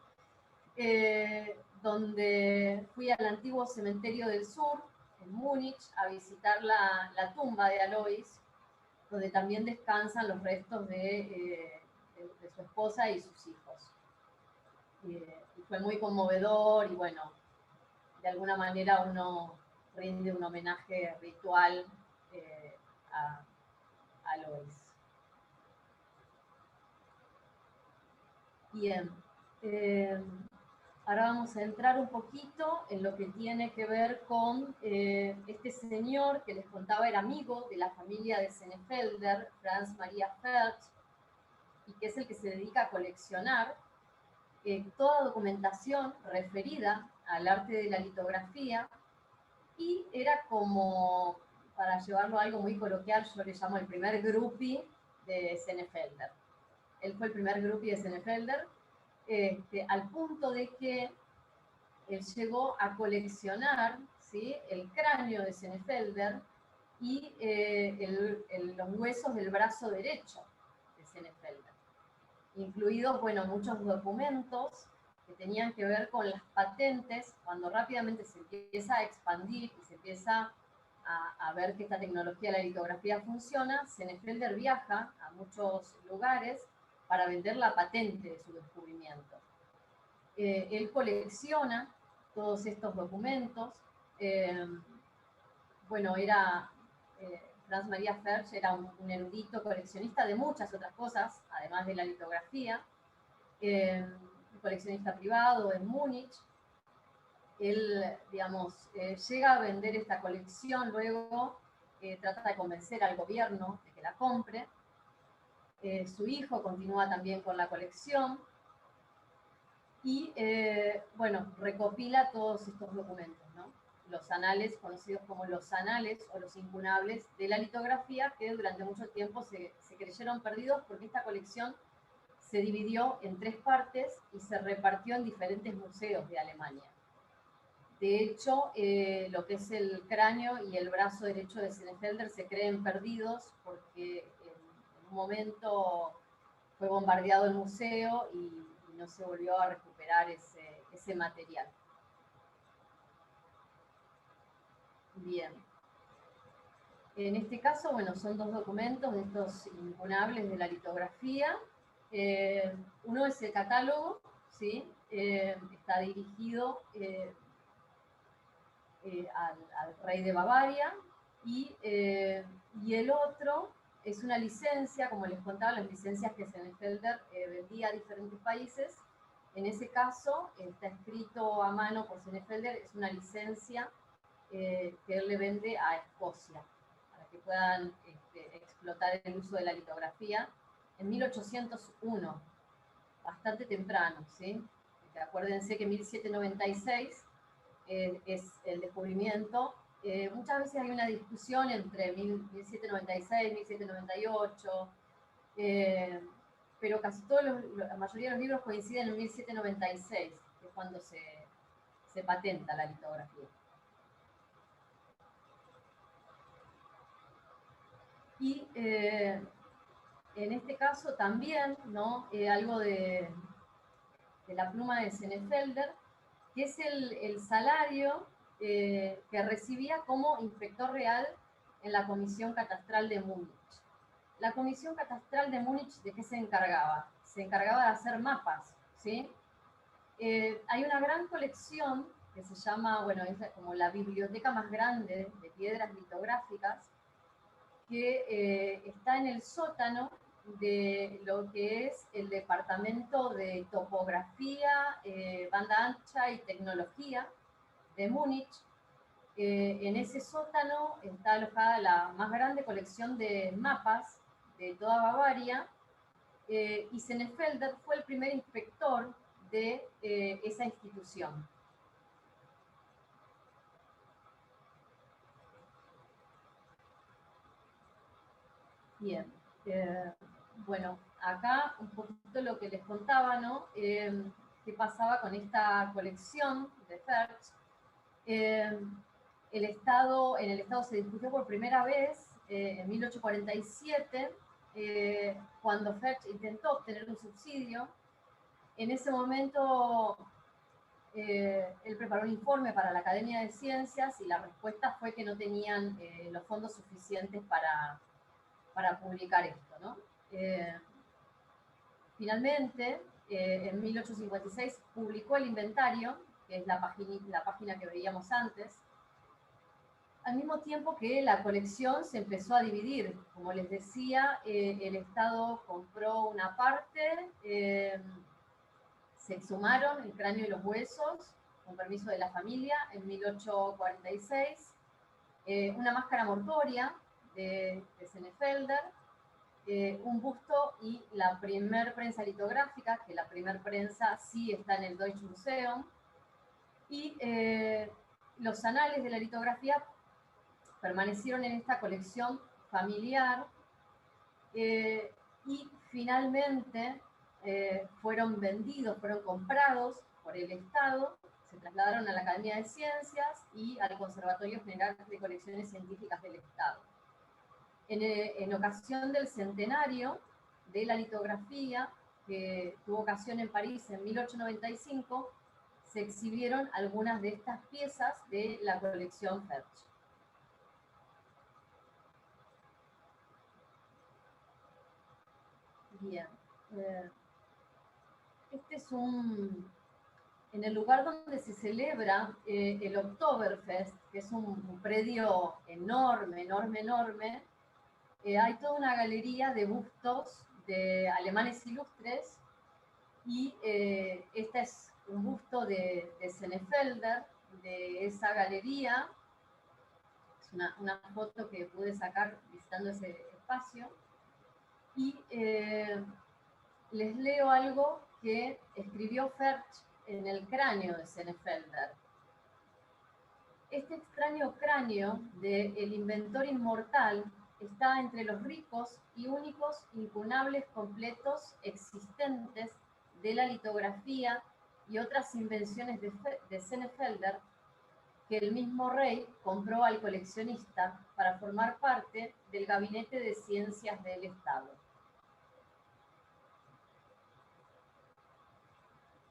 donde fui al antiguo cementerio del sur, en Múnich, a visitar la tumba de Alois, donde también descansan los restos de su esposa y sus hijos. Y fue muy conmovedor y bueno, de alguna manera uno rinde un homenaje ritual a Alois. Bien, ahora vamos a entrar un poquito en lo que tiene que ver con este señor que les contaba era amigo de la familia de Senefelder, Franz Maria Feltz, y que es el que se dedica a coleccionar toda documentación referida al arte de la litografía, y era como, para llevarlo a algo muy coloquial, yo le llamo el primer groupie de Senefelder. Él fue el primer groupie de Senefelder, al punto de que él llegó a coleccionar, ¿sí?, el cráneo de Senefelder y los huesos del brazo derecho de Senefelder, incluidos, bueno, muchos documentos que que tenían que ver con las patentes, cuando rápidamente se empieza a expandir y se empieza a ver que esta tecnología de la litografía funciona, Senefelder viaja a muchos lugares para vender la patente de su descubrimiento. Él colecciona todos estos documentos. Bueno, Franz Maria Ferch era un erudito coleccionista de muchas otras cosas, además de la litografía. Un coleccionista privado en Múnich. Él, digamos, llega a vender esta colección, luego trata de convencer al gobierno de que la compre. Su hijo continúa también con la colección y, bueno, recopila todos estos documentos, ¿no? Los anales, conocidos como los anales o los incunables de la litografía, que durante mucho tiempo se creyeron perdidos porque esta colección se dividió en 3 partes y se repartió en diferentes museos de Alemania. De hecho, lo que es el cráneo y el brazo derecho de Senefelder se creen perdidos porque en un momento fue bombardeado el museo y no se volvió a recuperar ese material. Bien. En este caso, bueno, son 2 documentos de estos incunables de la litografía. Uno es el catálogo, ¿sí? Está dirigido al rey de Bavaria, y el otro es una licencia, como les contaba, las licencias que Senefelder vendía a diferentes países. En ese caso, está escrito a mano por Senefelder, es una licencia que él le vende a Escocia, para que puedan explotar el uso de la litografía, en 1801, bastante temprano, ¿sí? Acuérdense que 1796 es el descubrimiento. Muchas veces hay una discusión entre 1796, 1798, pero casi la mayoría de los libros coinciden en 1796, que es cuando se patenta la litografía. Y en este caso también, ¿no? Algo de la pluma de Senefelder, que es el salario que recibía como inspector real en la Comisión Catastral de Múnich. La Comisión Catastral de Múnich, ¿de qué se encargaba? Se encargaba de hacer mapas, ¿sí? Hay una gran colección que se llama, bueno, es como la biblioteca más grande de piedras litográficas, que está en el sótano de lo que es el departamento de topografía, banda ancha y tecnología de Múnich. En ese sótano está alojada la más grande colección de mapas de toda Bavaria, y Senefelder fue el primer inspector de esa institución. Bien, bueno, acá un poquito lo que les contaba, ¿no? ¿Qué pasaba con esta colección de Ferch? En el Estado se discutió por primera vez en 1847, cuando Ferch intentó obtener un subsidio. En ese momento, él preparó un informe para la Academia de Ciencias y la respuesta fue que no tenían los fondos suficientes para publicar esto, ¿no? Finalmente, en 1856 publicó el inventario, que es la página que veíamos antes, al mismo tiempo que la colección se empezó a dividir. Como les decía, el Estado compró una parte, se exhumaron el cráneo y los huesos, con permiso de la familia, en 1846, una máscara mortuoria de Senefelder, un busto y la primer prensa litográfica, que la primer prensa sí está en el Deutsche Museum, y los anales de la litografía permanecieron en esta colección familiar, y finalmente fueron vendidos, fueron comprados por el Estado, se trasladaron a la Academia de Ciencias y al Conservatorio General de Colecciones Científicas del Estado. En ocasión del centenario de la litografía, que tuvo ocasión en París en 1895, se exhibieron algunas de estas piezas de la colección Ferch. Bien. Este es en el lugar donde se celebra el Oktoberfest, que es un predio enorme, enorme, enorme. Hay toda una galería de bustos de alemanes ilustres y este es un busto de Senefelder, de esa galería. Es una foto que pude sacar visitando ese espacio. Y les leo algo que escribió Ferch en el cráneo de Senefelder. Este extraño cráneo del inventor inmortal está entre los ricos y únicos incunables completos existentes de la litografía y otras invenciones de Senefelder que el mismo rey compró al coleccionista para formar parte del Gabinete de Ciencias del Estado.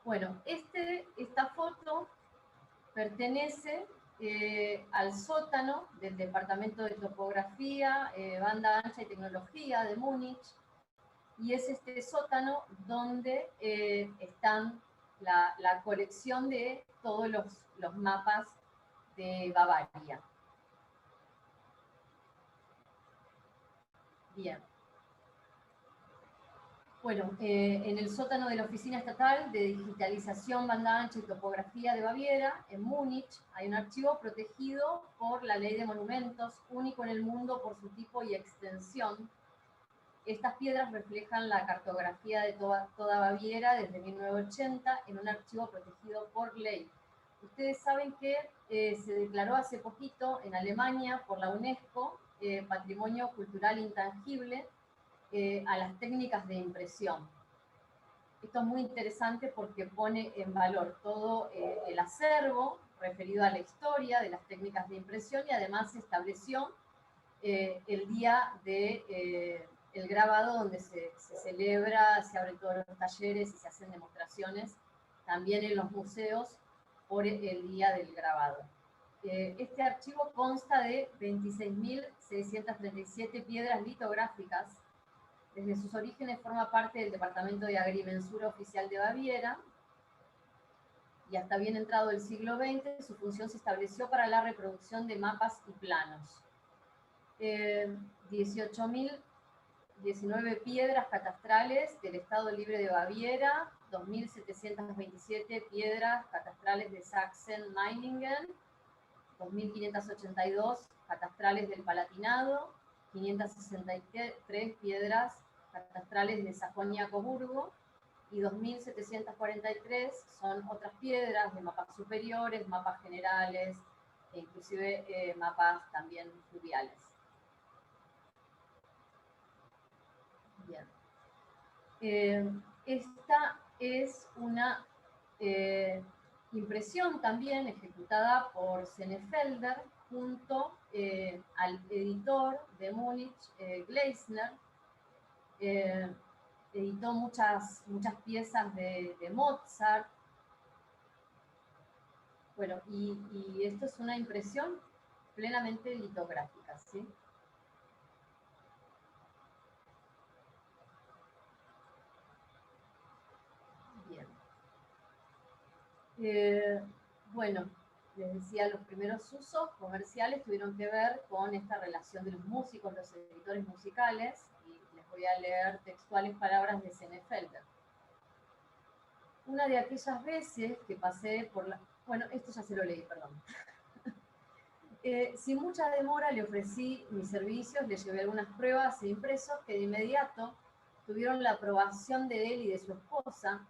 Bueno, esta foto pertenece al sótano del Departamento de Topografía, Banda Ancha y Tecnología de Múnich, y es este sótano donde están la colección de todos los mapas de Bavaria. Bien. Bueno, en el sótano de la Oficina Estatal de Digitalización, Banda Ancha y Topografía de Baviera, en Múnich, hay un archivo protegido por la Ley de Monumentos, único en el mundo por su tipo y extensión. Estas piedras reflejan la cartografía de toda Baviera desde 1980 en un archivo protegido por ley. Ustedes saben que se declaró hace poquito en Alemania por la UNESCO Patrimonio Cultural Intangible a las técnicas de impresión. Esto es muy interesante porque pone en valor todo el acervo referido a la historia de las técnicas de impresión y además se estableció el día de el grabado donde se celebra, se abren todos los talleres y se hacen demostraciones también en los museos por el día del grabado. Este archivo consta de 26.637 piedras litográficas. Desde sus orígenes forma parte del Departamento de Agrimensura Oficial de Baviera y hasta bien entrado el siglo XX su función se estableció para la reproducción de mapas y planos. 18.019 piedras catastrales del Estado Libre de Baviera, 2.727 piedras catastrales de Sachsen-Meiningen, 2.582 catastrales del Palatinado, 563 piedras catastrales de Sajonia-Coburgo y 2.743 son otras piedras de mapas superiores, mapas generales e inclusive mapas también fluviales. Bien. Esta es una impresión también ejecutada por Senefelder junto al editor de Múnich, Gleisner. Editó muchas piezas de Mozart. Bueno, y esto es una impresión plenamente litográfica, ¿sí? Bien. Bueno, les decía, los primeros usos comerciales tuvieron que ver con esta relación de los músicos, los editores musicales, y les voy a leer textuales palabras de Senefelder. Una de aquellas veces que pasé por la... Bueno, esto ya se lo leí, perdón. Sin mucha demora le ofrecí mis servicios, le llevé algunas pruebas e impresos que de inmediato tuvieron la aprobación de él y de su esposa,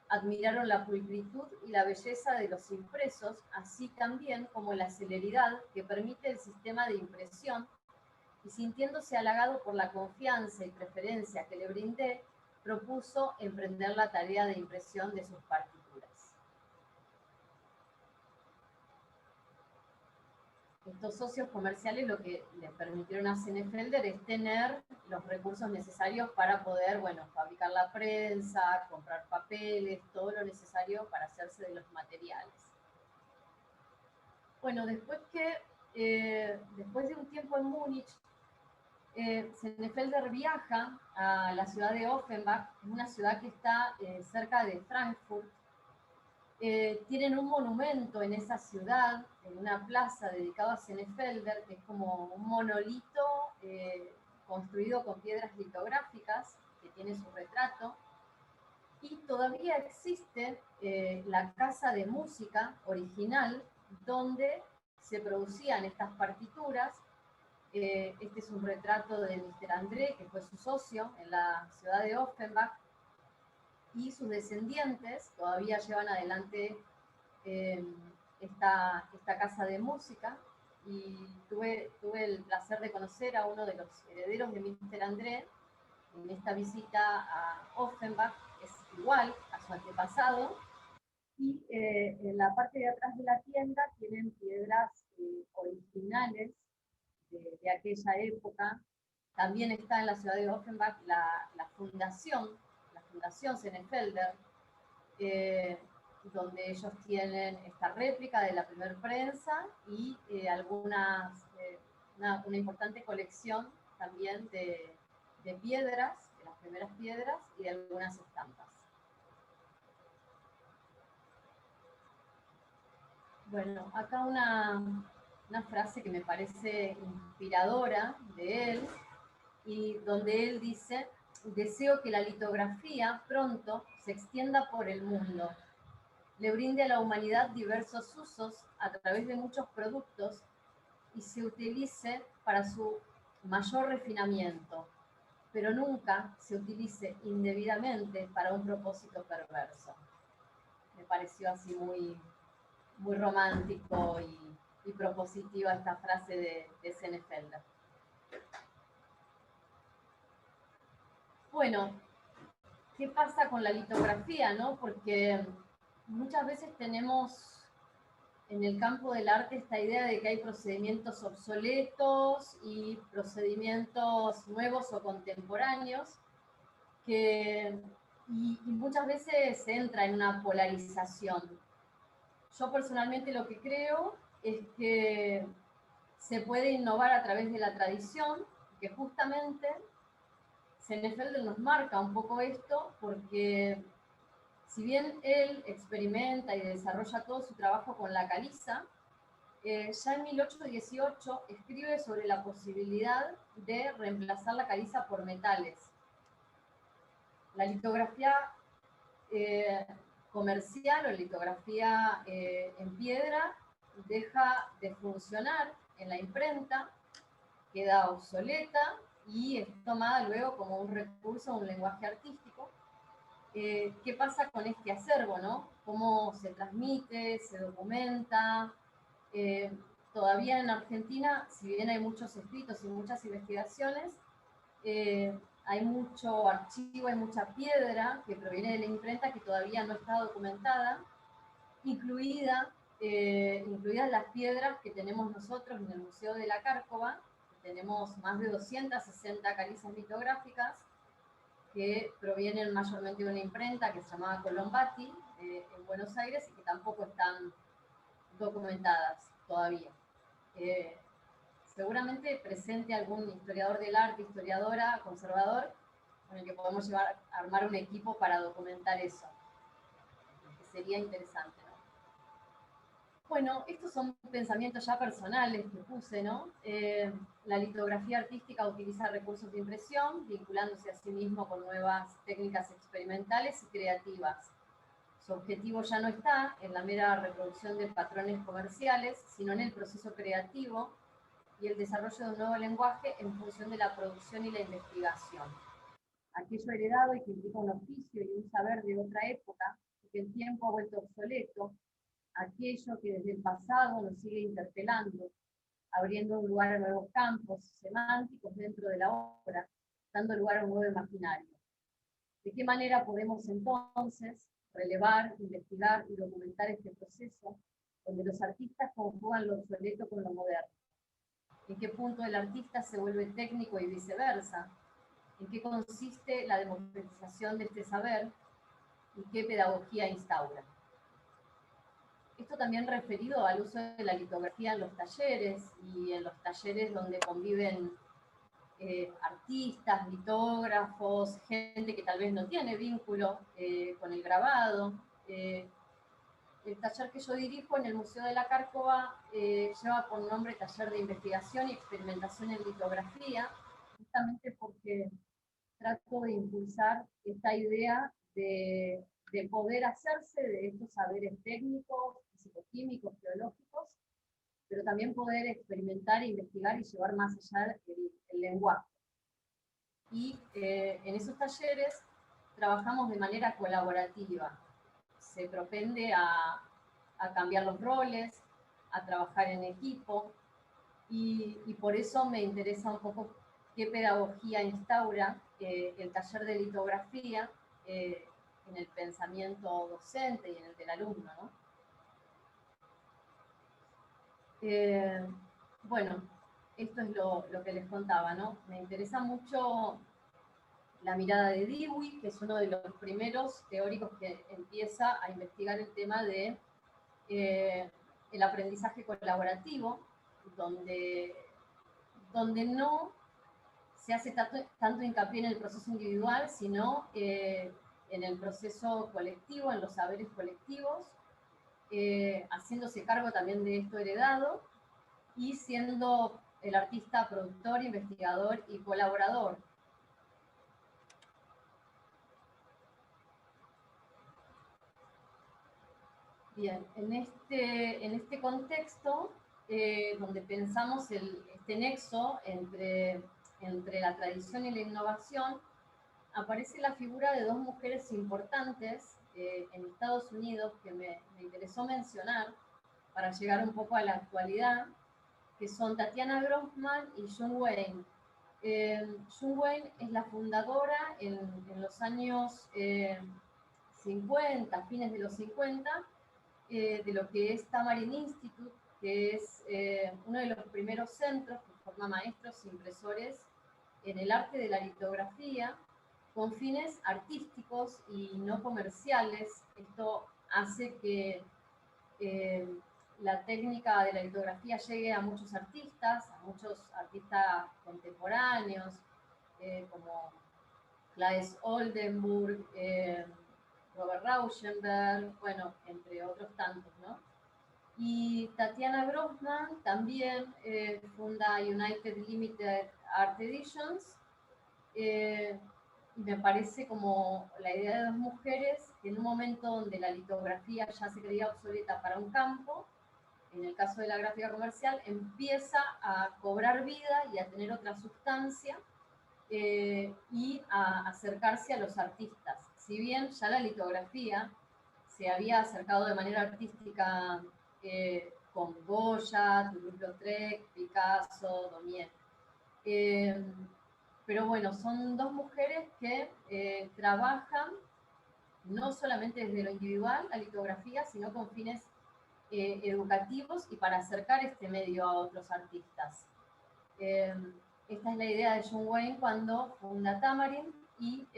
admiraron la pulcritud y la belleza de los impresos, así también como la celeridad que permite el sistema de impresión, y sintiéndose halagado por la confianza y preferencia que le brindé, propuso emprender la tarea de impresión de sus partituras. estos socios comerciales lo que le permitieron a Senefelder es tener los recursos necesarios para poder, bueno, fabricar la prensa, comprar papeles, todo lo necesario para hacerse de los materiales. Bueno, después de un tiempo en Múnich, Senefelder viaja a la ciudad de Offenbach, es una ciudad que está cerca de Frankfurt. Tienen un monumento en esa ciudad, en una plaza dedicado a Senefelder, que es como un monolito construido con piedras litográficas, que tiene su retrato. Y todavía existe la casa de música original, donde se producían estas partituras. Este es un retrato de Mr. André, que fue su socio en la ciudad de Offenbach, y sus descendientes todavía llevan adelante esta casa de música, y tuve el placer de conocer a uno de los herederos de Mr. André en esta visita a Offenbach. Es igual a su antepasado, y en la parte de atrás de la tienda tienen piedras originales de aquella época. También está en la ciudad de Offenbach la fundación Senefelder, donde ellos tienen esta réplica de la primer prensa y una importante colección también de piedras, de las primeras piedras y de algunas estampas. Bueno, acá una frase que me parece inspiradora de él, y donde él dice: deseo que la litografía pronto se extienda por el mundo, le brinde a la humanidad diversos usos a través de muchos productos y se utilice para su mayor refinamiento, pero nunca se utilice indebidamente para un propósito perverso. Me pareció así muy, muy romántico y propositiva esta frase de Senefelder. Bueno, ¿qué pasa con la litografía, no? Porque muchas veces tenemos en el campo del arte esta idea de que hay procedimientos obsoletos y procedimientos nuevos o contemporáneos, y muchas veces se entra en una polarización. Yo personalmente lo que creo es que se puede innovar a través de la tradición, que justamente Senefelder nos marca un poco esto, porque si bien él experimenta y desarrolla todo su trabajo con la caliza, ya en 1818 escribe sobre la posibilidad de reemplazar la caliza por metales. La litografía comercial o litografía en piedra deja de funcionar en la imprenta, queda obsoleta y es tomada luego como un recurso, un lenguaje artístico. ¿Qué pasa con este acervo, no? ¿Cómo se transmite, se documenta? Todavía en Argentina, si bien hay muchos escritos y muchas investigaciones, hay mucho archivo, hay mucha piedra que proviene de la imprenta que todavía no está documentada, incluidas las piedras que tenemos nosotros en el Museo de la Cárcova. Tenemos más de 260 calizas litográficas que provienen mayormente de una imprenta que se llamaba Colombati en Buenos Aires, y que tampoco están documentadas todavía. Seguramente presente algún historiador del arte, historiadora, conservador, con el que podemos armar un equipo para documentar eso, que sería interesante, ¿no? Bueno, estos son pensamientos ya personales que puse, ¿no? La litografía artística utiliza recursos de impresión, vinculándose a sí mismo con nuevas técnicas experimentales y creativas. Su objetivo ya no está en la mera reproducción de patrones comerciales, sino en el proceso creativo y el desarrollo de un nuevo lenguaje en función de la producción y la investigación. Aquello heredado y que implica un oficio y un saber de otra época, que el tiempo ha vuelto obsoleto, aquello que desde el pasado nos sigue interpelando, abriendo un lugar a nuevos campos semánticos dentro de la obra, dando lugar a un nuevo imaginario. ¿De qué manera podemos entonces relevar, investigar y documentar este proceso donde los artistas conjugan lo obsoleto con lo moderno. ¿En qué punto el artista se vuelve técnico y viceversa? ¿En qué consiste la democratización de este saber? ¿Y qué pedagogía instaura? Esto también referido al uso de la litografía en los talleres y en los talleres donde conviven artistas, litógrafos, gente que tal vez no tiene vínculo con el grabado. El taller que yo dirijo en el Museo de la Cárcova lleva por nombre Taller de Investigación y Experimentación en Litografía, justamente porque trato de impulsar esta idea de poder hacerse de estos saberes técnicos, fisicoquímicos, geológicos, pero también poder experimentar, investigar y llevar más allá el lenguaje. Y en esos talleres trabajamos de manera colaborativa. Se propende a cambiar los roles, a trabajar en equipo, y por eso me interesa un poco qué pedagogía instaura el taller de litografía en el pensamiento docente y en el del alumno, ¿no? Bueno, esto es lo que les contaba, ¿no? Me interesa mucho la mirada de Dewey, que es uno de los primeros teóricos que empieza a investigar el tema de el aprendizaje colaborativo, donde no se hace tanto hincapié en el proceso individual, sino en el proceso colectivo, en los saberes colectivos, haciéndose cargo también de esto heredado y siendo el artista productor, investigador y colaborador. Bien, en este contexto, donde pensamos este nexo entre la tradición y la innovación, aparece la figura de dos mujeres importantes en Estados Unidos que me interesó mencionar para llegar un poco a la actualidad, que son Tatiana Grossman y June Wayne. June Wayne es la fundadora en los años 50, fines de los 50, de lo que es Tamarin Institute, que es uno de los primeros centros que forma maestros e impresores en el arte de la litografía, con fines artísticos y no comerciales. Esto hace que la técnica de la litografía llegue a muchos artistas contemporáneos, como Claes Oldenburg, Robert Rauschenberg, bueno, entre otros tantos, ¿no? Y Tatiana Grossman también funda United Limited Art Editions, y me parece como la idea de dos mujeres que en un momento donde la litografía ya se creía obsoleta para un campo, en el caso de la gráfica comercial, empieza a cobrar vida y a tener otra sustancia y a acercarse a los artistas. Si bien ya la litografía se había acercado de manera artística con Goya, Toulouse-Lautrec, Picasso, Daumier. Pero bueno, son dos mujeres que trabajan no solamente desde lo individual, la litografía, sino con fines educativos y para acercar este medio a otros artistas. Esta es la idea de June Wayne cuando funda Tamarin y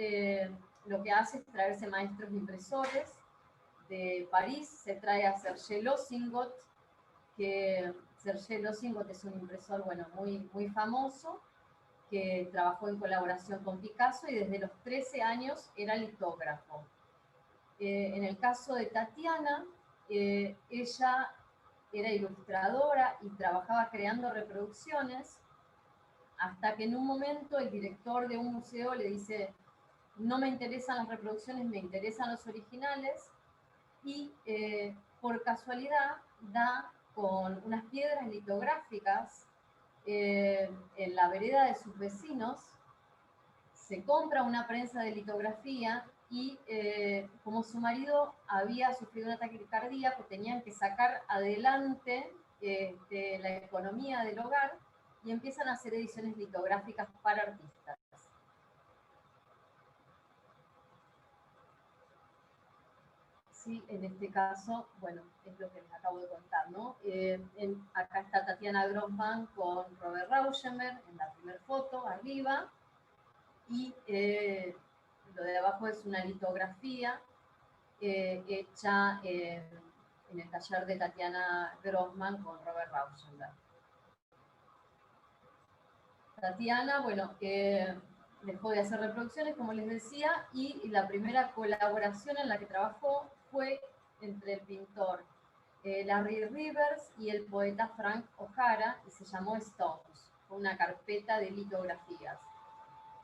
lo que hace es traerse maestros impresores de París, se trae a Serge Losingot, que Serge Losingot es un impresor, bueno, muy famoso, que trabajó en colaboración con Picasso y desde los 13 años era litógrafo. En el caso de Tatiana, ella era ilustradora y trabajaba creando reproducciones, hasta que en un momento el director de un museo le dice: no me interesan las reproducciones, me interesan los originales, y por casualidad da con unas piedras litográficas en la vereda de sus vecinos, se compra una prensa de litografía y como su marido había sufrido un ataque cardíaco, tenían que sacar adelante la economía del hogar y empiezan a hacer ediciones litográficas para artistas. ¿sí? En este caso, bueno, es lo que les acabo de contar, ¿no? Acá está Tatiana Grossman con Robert Rauschenberg en la primera foto, arriba, y lo de abajo es una litografía hecha en el taller de Tatiana Grossman con Robert Rauschenberg. Tatiana, bueno, dejó de hacer reproducciones, como les decía, y la primera colaboración en la que trabajó fue entre el pintor Larry Rivers y el poeta Frank O'Hara, y se llamó Stones, fue una carpeta de litografías.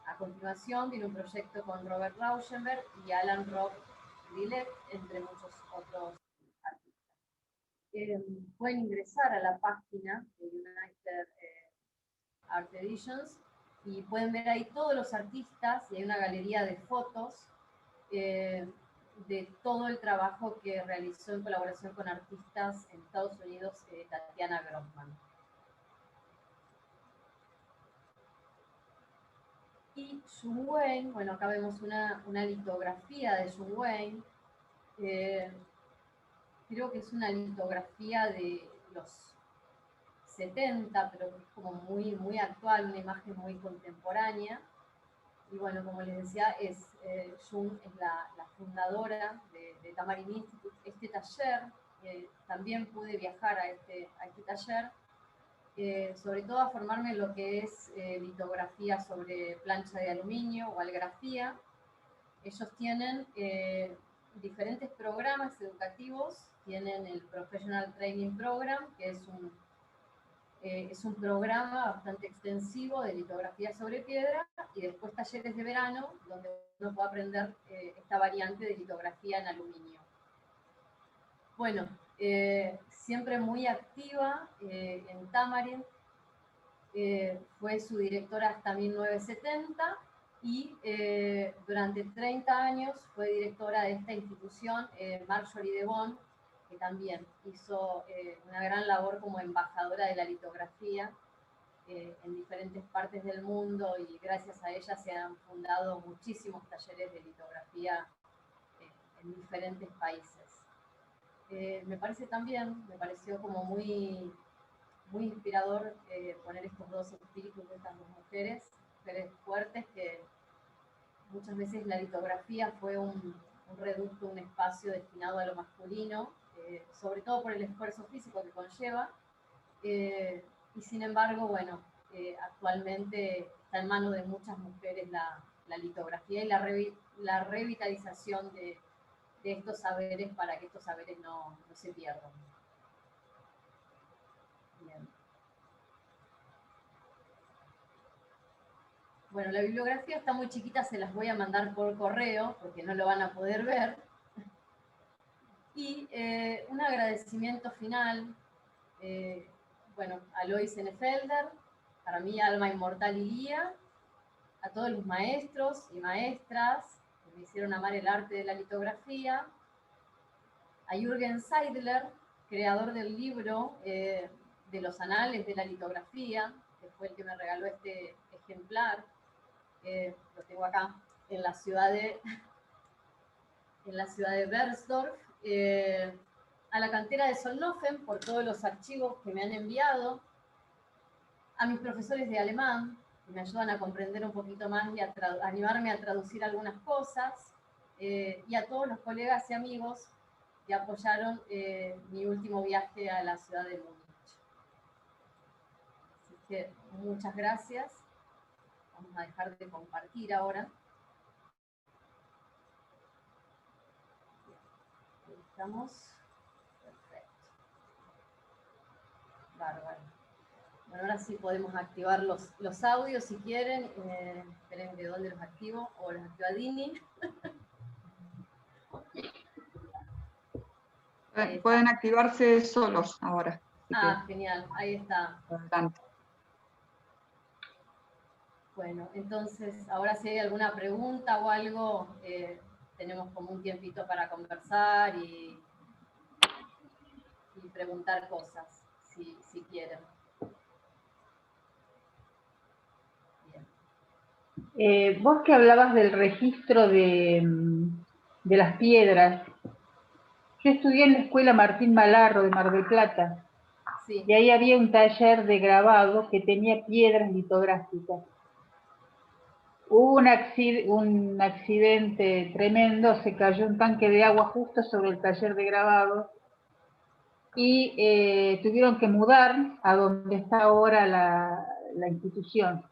A continuación vino un proyecto con Robert Rauschenberg y Alan Rock Gillette, entre muchos otros artistas. Pueden ingresar a la página de United Art Editions y pueden ver ahí todos los artistas y hay una galería de fotos de todo el trabajo que realizó en colaboración con artistas en Estados Unidos, Tatiana Grossman. Y Jung Wayne, bueno, acá vemos una litografía de Jung Wayne. Creo que es una litografía de los 70, pero es como muy actual, una imagen muy contemporánea. Y bueno, como les decía, Jung es la fundadora de Tamarin Institute. Este taller, también pude viajar a este taller, sobre todo a formarme en lo que es litografía sobre plancha de aluminio o algrafía. Ellos tienen diferentes programas educativos, tienen el Professional Training Program, que es un programa bastante extensivo de litografía sobre piedra, y después talleres de verano, donde uno puede aprender esta variante de litografía en aluminio. Bueno, siempre muy activa en Tamarin, fue su directora hasta 1970, y durante 30 años fue directora de esta institución, Marjorie de Bon, que también hizo una gran labor como embajadora de la litografía en diferentes partes del mundo, y gracias a ella se han fundado muchísimos talleres de litografía en diferentes países. Me pareció como muy inspirador poner estos dos espíritus de estas dos mujeres fuertes, que muchas veces la litografía fue un reducto, un espacio destinado a lo masculino, sobre todo por el esfuerzo físico que conlleva, y sin embargo, bueno, actualmente está en manos de muchas mujeres la litografía y la revitalización de estos saberes, para que estos saberes no se pierdan. Bien. Bueno, la bibliografía está muy chiquita, se las voy a mandar por correo, porque no lo van a poder ver. Y un agradecimiento final, bueno, a Lois Enefelder, para mí alma inmortal y guía, a todos los maestros y maestras que me hicieron amar el arte de la litografía, a Jürgen Seidler, creador del libro de los anales de la litografía, que fue el que me regaló este ejemplar. Lo tengo acá, en la ciudad de Bernsdorf, a la cantera de Solnofen por todos los archivos que me han enviado, a mis profesores de alemán, que me ayudan a comprender un poquito más y a animarme a traducir algunas cosas, y a todos los colegas y amigos que apoyaron mi último viaje a la ciudad de Múnich. Así que muchas gracias. Vamos a dejar de compartir ahora. Ahí estamos. Perfecto. Bárbaro. Bueno, ahora sí podemos activar los audios si quieren. Esperen de dónde los activo, o los activa Dini. Pueden activarse solos ahora. Genial, ahí está. Adelante. Bueno, entonces, ahora si hay alguna pregunta o algo, tenemos como un tiempito para conversar y preguntar cosas, si quieren. Vos que hablabas del registro de las piedras, Yo estudié en la escuela Martín Malarro de Mar del Plata, Sí. y ahí había un taller de grabado que tenía piedras litográficas. Hubo un accidente tremendo, se cayó un tanque de agua justo sobre el taller de grabado, y tuvieron que mudar a donde está ahora la institución.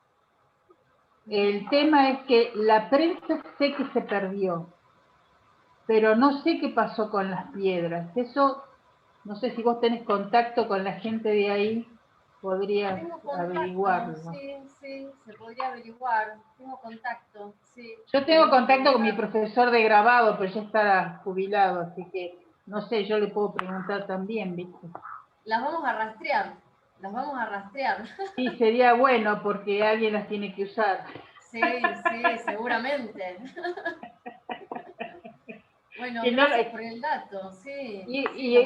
El tema es que la prensa sé que se perdió, pero no sé qué pasó con las piedras. Eso, no sé si vos tenés contacto con la gente de ahí, podrías Tengo contacto, averiguarlo. sí, se podría averiguar. Tengo contacto, sí. Yo tengo contacto con mi profesor de grabado, pero ya está jubilado, así que no sé, yo le puedo preguntar también, ¿viste? Las vamos a rastrear, las vamos a rastrear. Sí, sería bueno porque alguien las tiene que usar. Sí, seguramente. Bueno, Que no- gracias por el dato, sí.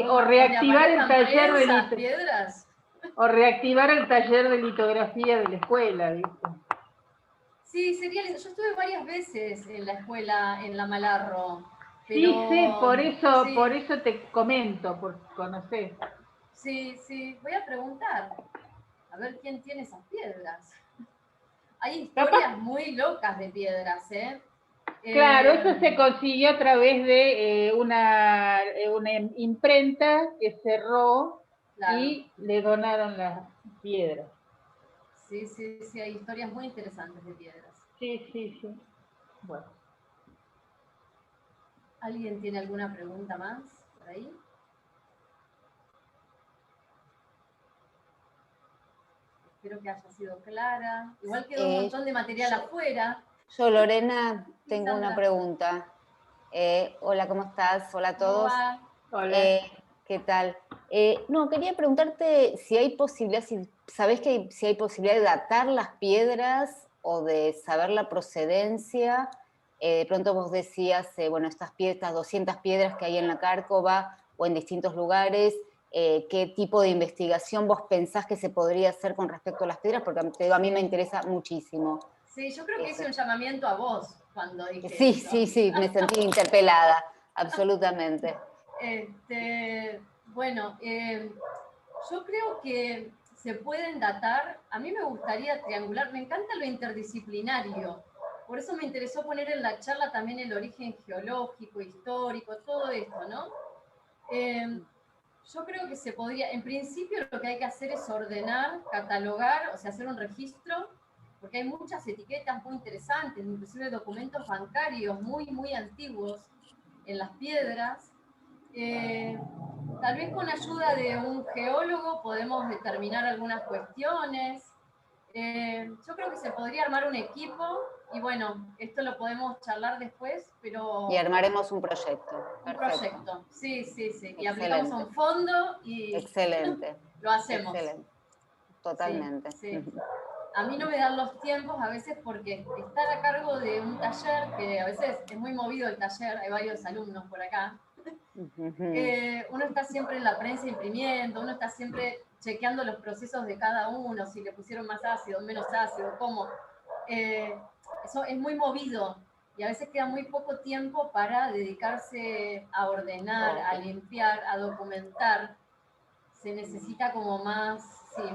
o reactivar el taller de piedras. o reactivar el taller de litografía de la escuela, ¿viste? Sí, sería lindo. Yo estuve varias veces en la escuela, en la Malarro. Pero, Sí, sé, por sí, eso te comento, por conocer. sí, voy a preguntar. A ver quién tiene esas piedras. Hay Capaz, historias muy locas de piedras, ¿eh? claro, eso se consiguió a través de una imprenta que cerró Claro. y le donaron las piedras. Sí, hay historias muy interesantes de piedras. Sí. Bueno. ¿Alguien tiene alguna pregunta más por ahí? Espero que haya sido clara. Igual quedó un montón de material afuera. Yo, Lorena, tengo Sandra. una pregunta. Hola, ¿cómo estás? Hola a ¿Cómo todos. va? Hola. ¿Qué tal? No, quería preguntarte si hay posibilidad, ¿sabés si hay posibilidad de datar las piedras o de saber la procedencia? De pronto vos decías, bueno, estas 200 piedras que hay en la Cárcova o en distintos lugares, ¿qué tipo de investigación vos pensás que se podría hacer con respecto a las piedras? Porque te digo, a mí me interesa muchísimo. Sí, yo creo que hice un llamamiento a vos cuando dije Sí, eso. me sentí interpelada, absolutamente. Bueno, yo creo que se pueden datar, a mí me gustaría triangular, me encanta lo interdisciplinario, por eso me interesó poner en la charla también el origen geológico, histórico, todo esto, ¿no? Yo creo que se podría, en principio lo que hay que hacer es ordenar, catalogar, o sea, hacer un registro, porque hay muchas etiquetas muy interesantes, inclusive documentos bancarios muy antiguos en las piedras. Tal vez con ayuda de un geólogo podemos determinar algunas cuestiones. Yo creo que se podría armar un equipo y bueno, esto lo podemos charlar después, pero... Y armaremos un proyecto. Un Perfecto. proyecto, sí. Excelente. Y aplicamos a un fondo y excelente. Lo hacemos. Excelente. Totalmente. Sí. A mí no me dan los tiempos a veces porque estar a cargo de un taller, que a veces es muy movido el taller, hay varios alumnos por acá, uno está siempre en la prensa imprimiendo, uno está siempre chequeando los procesos de cada uno, si le pusieron más ácido, menos ácido, cómo. Eso es muy movido y a veces queda muy poco tiempo para dedicarse a ordenar, a limpiar, a documentar. Se necesita como más,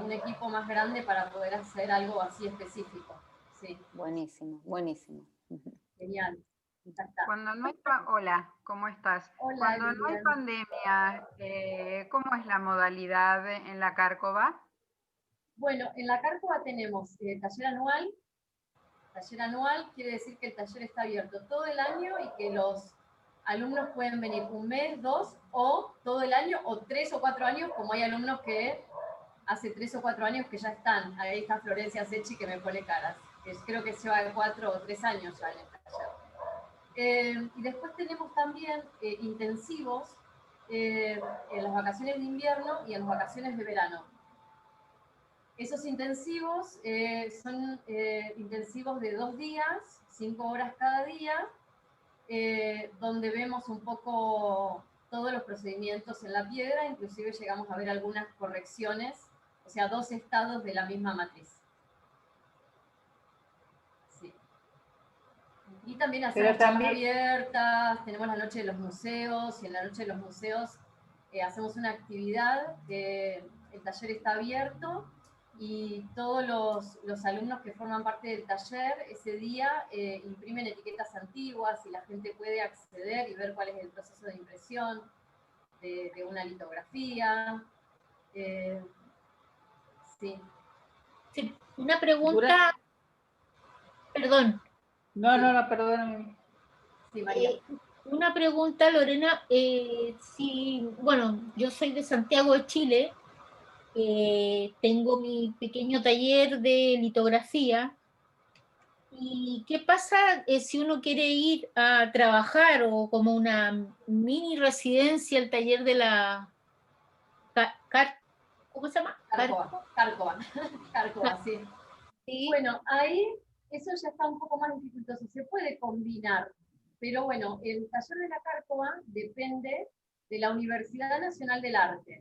un equipo más grande para poder hacer algo así específico. Sí. Buenísimo. Genial. Cuando no hay hola, ¿cómo estás? Hola, Cuando no hay pandemia, ¿cómo es la modalidad en la Cárcova? Bueno, en la Cárcova tenemos taller anual. Taller anual quiere decir que el taller está abierto todo el año y que los alumnos pueden venir un mes, 2, o todo el año, o 3 o 4 años, como hay alumnos que hace 3 o 4 años que ya están. Ahí está Florencia Sechi que me pone caras, que creo que lleva 4 o 3 años ya en el taller. Y después tenemos también intensivos en las vacaciones de invierno y en las vacaciones de verano. Esos intensivos son intensivos de 2 días, 5 horas cada día, donde vemos un poco todos los procedimientos en la piedra, inclusive llegamos a ver algunas correcciones, o sea, 2 estados de la misma matriz. Sí. Y también Pero hacemos charlas también- abiertas, tenemos la noche de los museos, y en la noche de los museos hacemos una actividad, el taller está abierto, y todos los alumnos que forman parte del taller ese día imprimen etiquetas antiguas y la gente puede acceder y ver cuál es el proceso de impresión de una litografía. Sí. Sí, una pregunta, perdón. No, perdóname. Sí, María. Una pregunta, Lorena. Bueno, yo soy de Santiago de Chile, tengo mi pequeño taller de litografía. ¿Y qué pasa si uno quiere ir a trabajar o como una mini residencia al taller de la ¿cómo se llama? Cárcova, sí. Sí. Bueno, ahí eso ya está un poco más dificultoso, se puede combinar, pero bueno, el taller de la Cárcova depende de la Universidad Nacional del Arte.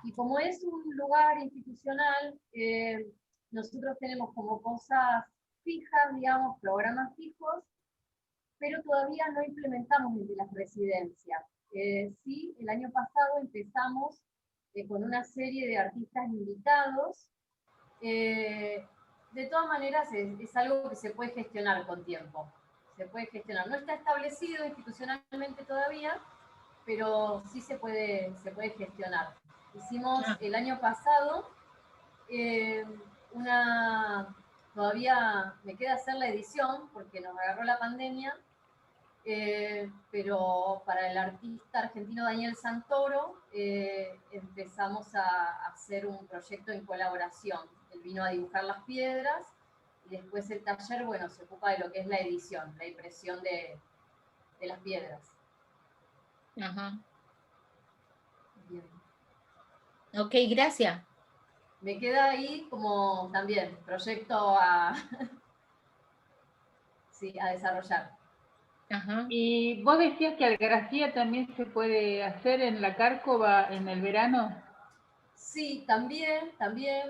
Y como es un lugar institucional, nosotros tenemos como cosas fijas, digamos, programas fijos, pero todavía no implementamos desde las residencias. Sí, el año pasado empezamos con una serie de artistas invitados. De todas maneras, es algo que se puede gestionar con tiempo. Se puede gestionar. No está establecido institucionalmente todavía, pero sí se puede gestionar. Hicimos el año pasado todavía me queda hacer la edición porque nos agarró la pandemia, pero para el artista argentino Daniel Santoro empezamos a hacer un proyecto en colaboración. Él vino a dibujar las piedras y después el taller, bueno, se ocupa de lo que es la edición, la impresión de las piedras. Ajá. Bien. Ok, gracias. Me queda ahí como también proyecto a desarrollar. Ajá. Y vos decías que algrafía también se puede hacer en la Cárcova en el verano. Sí, también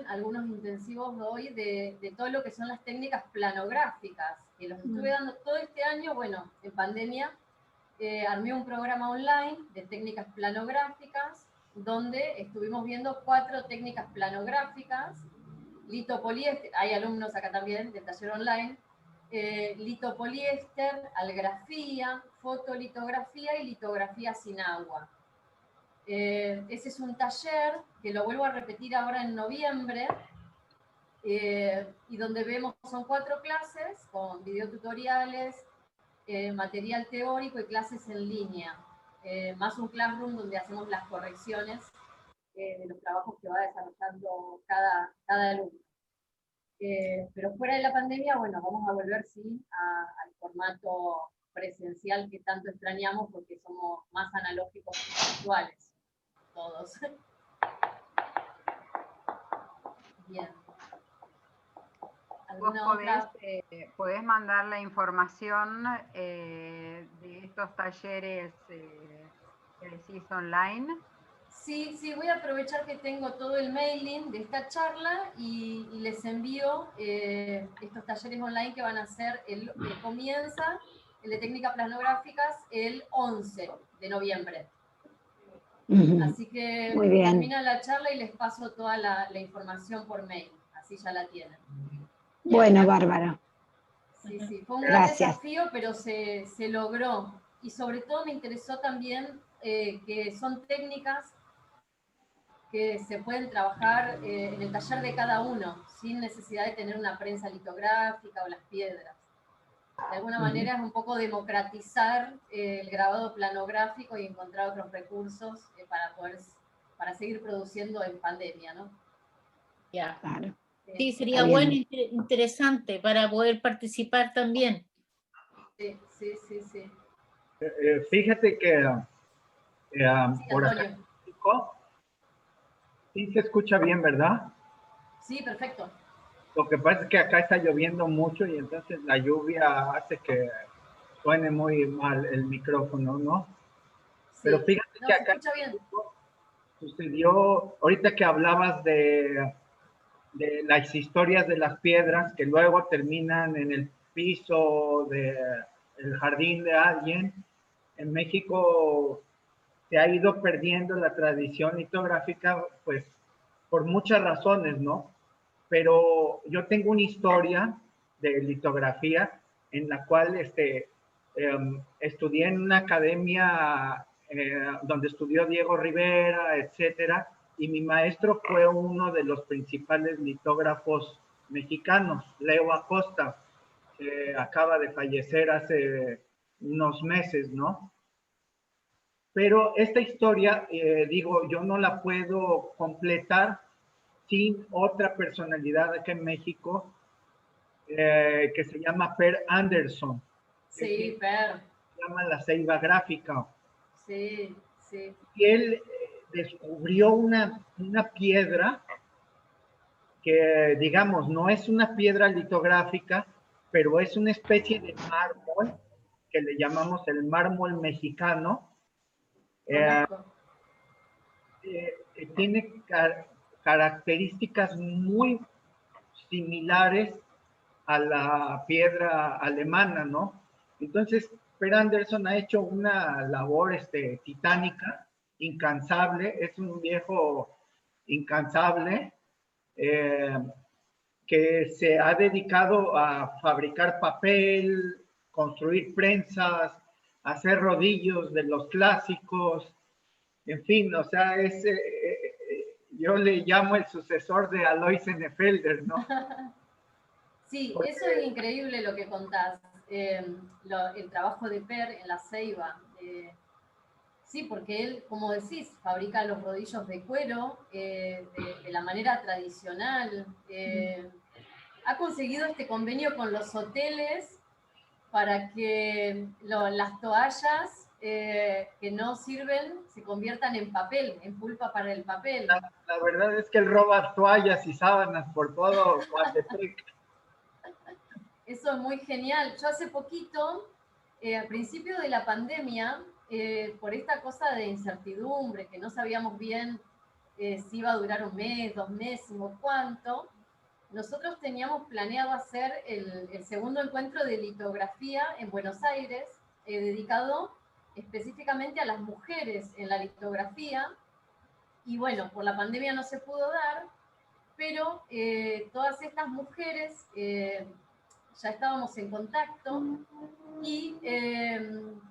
algunos intensivos doy de todo lo que son las técnicas planográficas, que los estuve dando todo este año, bueno, en pandemia, armé un programa online de técnicas planográficas, donde estuvimos viendo 4 técnicas planográficas, litopoliéster, hay alumnos acá también del taller online, litopoliéster, algrafía, fotolitografía y litografía sin agua. Ese es un taller que lo vuelvo a repetir ahora en noviembre, y donde vemos, son 4 clases con videotutoriales, material teórico y clases en línea, más un classroom donde hacemos las correcciones de los trabajos que va desarrollando cada alumno. Pero fuera de la pandemia, bueno, vamos a volver, sí, al formato presencial que tanto extrañamos porque somos más analógicos que virtuales, todos. Bien. Vos ¿Alguna otra? podés mandar la información de estos talleres que decís online. Sí, voy a aprovechar que tengo todo el mailing de esta charla y les envío estos talleres online que van a ser, comienza el de técnicas planográficas el 11 de noviembre. Así que termina la charla y les paso toda la información por mail, así ya la tienen. Bueno, bárbaro. Sí, fue un gran desafío, pero se logró. Y sobre todo me interesó también que son técnicas que se pueden trabajar en el taller de cada uno, sin necesidad de tener una prensa litográfica o las piedras. De alguna manera es un poco democratizar el grabado planográfico y encontrar otros recursos para seguir produciendo en pandemia, ¿no? Ya. Claro. Sí, sería bueno e interesante para poder participar también. Sí. Fíjate que por Antonio. acá sí se escucha bien, ¿verdad? Sí, perfecto. Lo que pasa es que acá está lloviendo mucho y entonces la lluvia hace que suene muy mal el micrófono, ¿no? Sí. Pero fíjate que acá sucedió, ahorita que hablabas de las historias de las piedras que luego terminan piso del jardín de alguien. En México se ha ido perdiendo la tradición litográfica, pues por muchas razones, ¿no? Pero yo tengo una historia de litografía en la cual estudié en una academia donde estudió Diego Rivera, etcétera, y mi maestro fue uno de los principales litógrafos mexicanos, Leo Acosta, que acaba de fallecer hace unos meses, ¿no? Pero esta historia, digo, yo no la puedo completar sin otra personalidad aquí en México que se llama Per Anderson. Sí, Per. Se llama La Ceiba Gráfica. Sí, sí. Y él descubrió una piedra que, digamos, no es una piedra litográfica, pero es una especie de mármol que le llamamos el mármol mexicano. Tiene características muy similares a la piedra alemana, ¿no? Entonces, Per Anderson ha hecho una labor titánica, incansable, es un viejo incansable que se ha dedicado a fabricar papel, construir prensas, hacer rodillos de los clásicos, en fin, o sea, yo le llamo el sucesor de Alois Enefelder, ¿no? Sí, eso es increíble lo que contás, el trabajo de Per en la Ceiba. Sí, porque él, como decís, fabrica los rodillos de cuero de la manera tradicional. Ha conseguido este convenio con los hoteles para que las toallas que no sirven se conviertan en papel, en pulpa para el papel. La verdad es que él roba toallas y sábanas por todo Guatepec. Eso es muy genial. Yo hace poquito, al principio de la pandemia, por esta cosa de incertidumbre, que no sabíamos bien si iba a durar un mes, 2 meses o cuánto, nosotros teníamos planeado hacer el segundo encuentro de litografía en Buenos Aires, dedicado específicamente a las mujeres en la litografía. Y bueno, por la pandemia no se pudo dar, pero todas estas mujeres ya estábamos en contacto y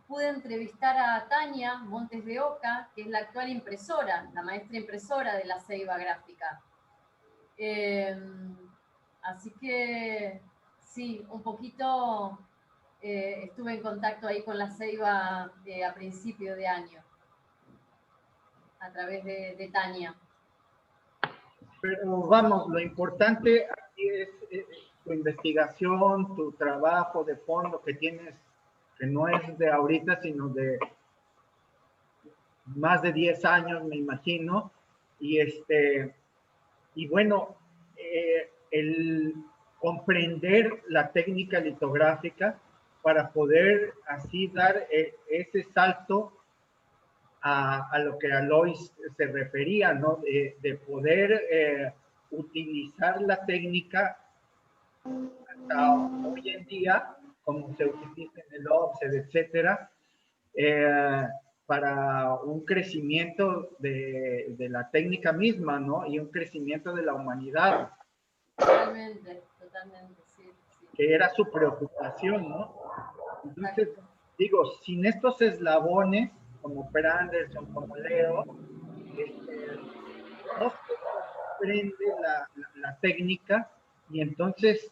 pude entrevistar a Tania Montes de Oca, que es la actual impresora, la maestra impresora de la Ceiba Gráfica. Así que sí, un poquito estuve en contacto ahí con la Ceiba a principio de año, a través de Tania. Pero vamos, lo importante aquí es tu investigación, tu trabajo de fondo que tienes, que no es de ahorita, sino de más de 10 años, me imagino. Y bueno, el comprender la técnica litográfica para poder así dar ese salto a lo que Alois se refería, ¿no? De poder utilizar la técnica hasta hoy en día, como se utiliza en el offset, etcétera, para un crecimiento de la técnica misma, ¿no? Y un crecimiento de la humanidad. Totalmente, sí. Que era su preocupación, ¿no? Entonces, digo, sin estos eslabones, como Per Anderson, como Leo, no se aprende la técnica y entonces,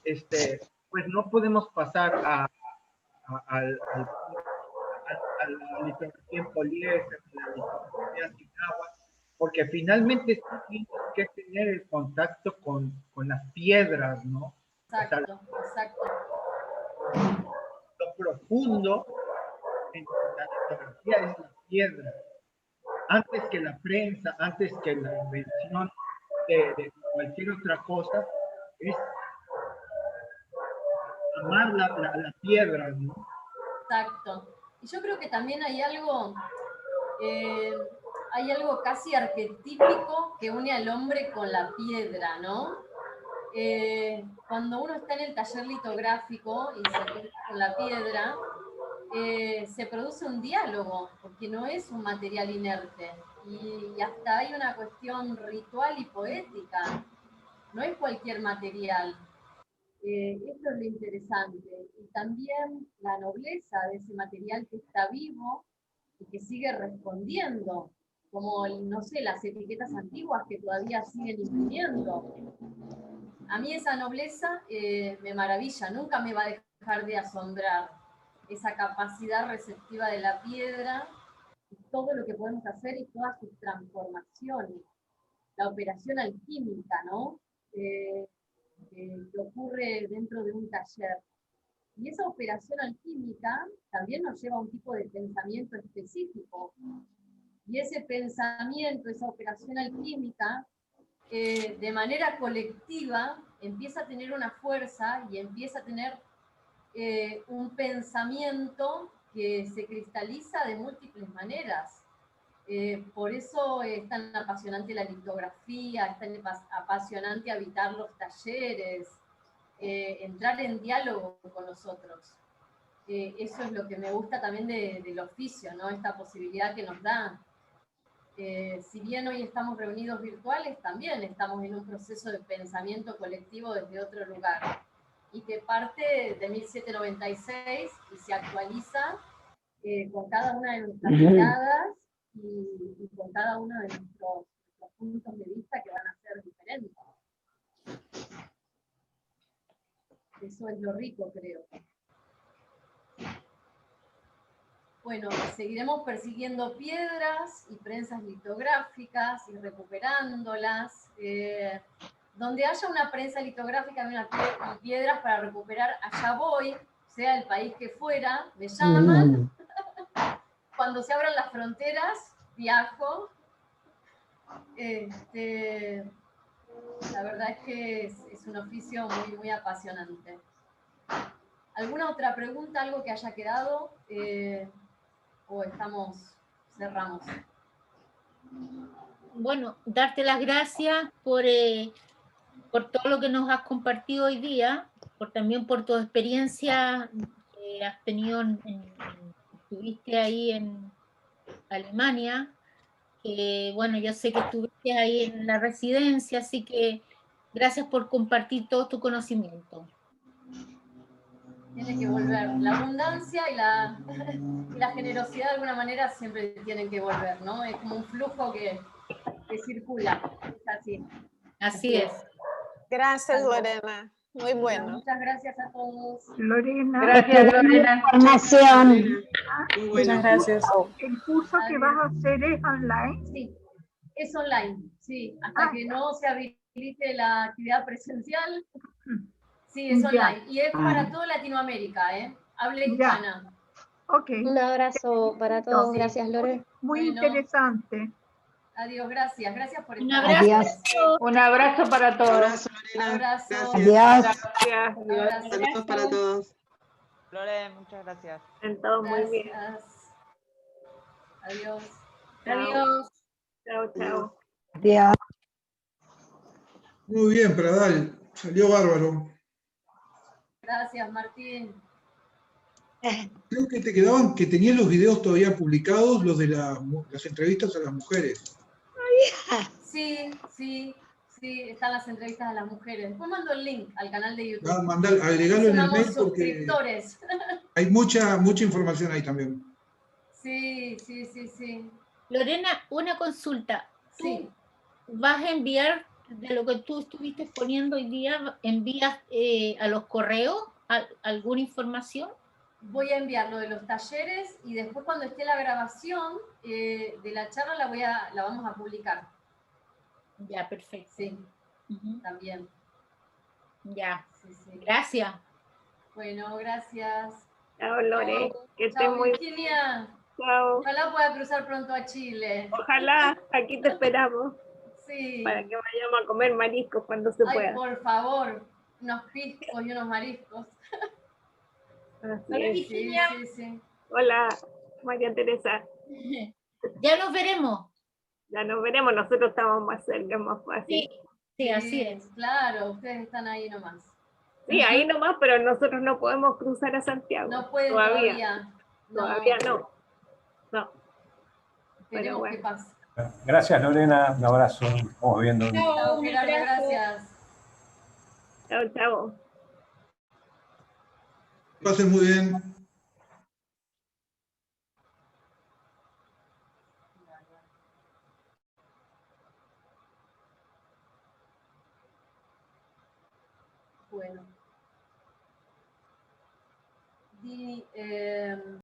pues no podemos pasar a la litografía en poliéster, la litografía sin agua, porque finalmente tú tienes que tener el contacto con las piedras, ¿no? Exacto. Lo profundo en la litografía es la piedra. Antes que la prensa, antes que la invención de cualquier otra cosa, es amar la piedra, ¿no? Exacto. Y yo creo que también hay algo casi arquetípico que une al hombre con la piedra, ¿no? Cuando uno está en el taller litográfico y se encuentra con la piedra, se produce un diálogo, porque no es un material inerte. Y hasta hay una cuestión ritual y poética. No es cualquier material. Esto es lo interesante. Y también la nobleza de ese material que está vivo y que sigue respondiendo, como, no sé, las etiquetas antiguas que todavía siguen imprimiendo. A mí esa nobleza me maravilla, nunca me va a dejar de asombrar. Esa capacidad receptiva de la piedra, y todo lo que podemos hacer y todas sus transformaciones. La operación alquímica, ¿no? Que ocurre dentro de un taller. Y esa operación alquímica también nos lleva a un tipo de pensamiento específico. Y ese pensamiento, esa operación alquímica, de manera colectiva, empieza a tener una fuerza y empieza a tener un pensamiento que se cristaliza de múltiples maneras. Por eso es tan apasionante la litografía, es tan apasionante habitar los talleres, entrar en diálogo con nosotros. Eso es lo que me gusta también del oficio, ¿no? Esta posibilidad que nos da. Si bien hoy estamos reunidos virtuales, también estamos en un proceso de pensamiento colectivo desde otro lugar, y que parte de 1796 y se actualiza con cada una de nuestras miradas y con cada uno de nuestros puntos de vista que van a ser diferentes. Eso es lo rico, creo. Bueno, seguiremos persiguiendo piedras y prensas litográficas y recuperándolas. Donde haya una prensa litográfica y piedras para recuperar, allá voy, sea el país que fuera, me llaman. Cuando se abran las fronteras, viajo. La verdad es que es un oficio muy, muy apasionante. ¿Alguna otra pregunta, algo que haya quedado? ¿O cerramos? Bueno, darte las gracias por todo lo que nos has compartido hoy día, también por tu experiencia que has tenido, estuviste ahí en Alemania, que bueno, yo sé que estuviste ahí en la residencia, así que gracias por compartir todo tu conocimiento. Tiene que volver. La abundancia y la generosidad de alguna manera siempre tienen que volver, ¿no? Es como un flujo que circula. Es así. Así es. Gracias, Lorena. Muy bueno. Muchas gracias a todos. Lorena. Gracias, Lorena. Información. Muchas gracias. ¿El curso que vas a hacer es online? Sí, es online, sí. Hasta que no se habilite la actividad presencial, sí, es online. Y es para toda Latinoamérica, ¿eh? Habla hispana. Ok. Un abrazo para todos. Gracias, Lore. Muy interesante. Adiós, gracias. Gracias por Un estar. abrazo. Un abrazo para todos. Un abrazo, Lorena. Abrazo. Gracias. Adiós. Saludos para todos. Lore, muchas gracias. Sentado muy bien. Adiós. Adiós. Chao, chao. Adiós. Muy bien, Pradal. Salió bárbaro. Gracias, Martín. Creo que te quedaban, que tenías los videos todavía publicados, los de las entrevistas a las mujeres. Sí, están las entrevistas a las mujeres. Después mando el link al canal de YouTube. Agregalo en el mail porque suscriptores. hay mucha información ahí también. Sí. Lorena, una consulta. Sí. ¿Vas a enviar de lo que tú estuviste poniendo hoy día, envías a los correos alguna información? Voy a enviar lo de los talleres y después cuando esté la grabación de la charla la vamos a publicar. Ya, perfecto. Sí, también. Ya, sí. Gracias. Bueno, gracias. Chao, Lore. Que estés Chao, muy Virginia. Chao. Ojalá pueda cruzar pronto a Chile. Ojalá, aquí te esperamos. Sí. Para que vayamos a comer mariscos cuando se pueda. Por favor, unos piscos y unos mariscos. Hola, Virginia. Sí. Hola, María Teresa. Ya nos veremos. Ya nos veremos, nosotros estamos más cerca, más fácil. Sí, Sí, así es. Claro, ustedes están ahí nomás. Sí, ahí nomás, pero nosotros no podemos cruzar a Santiago. No pueden todavía. Todavía no. No. Esperemos bueno. que pase. Gracias, Lorena. Un abrazo. Estamos viendo. Chao, Gerardo, gracias. Chao, chao. Pasen muy bien. Bueno.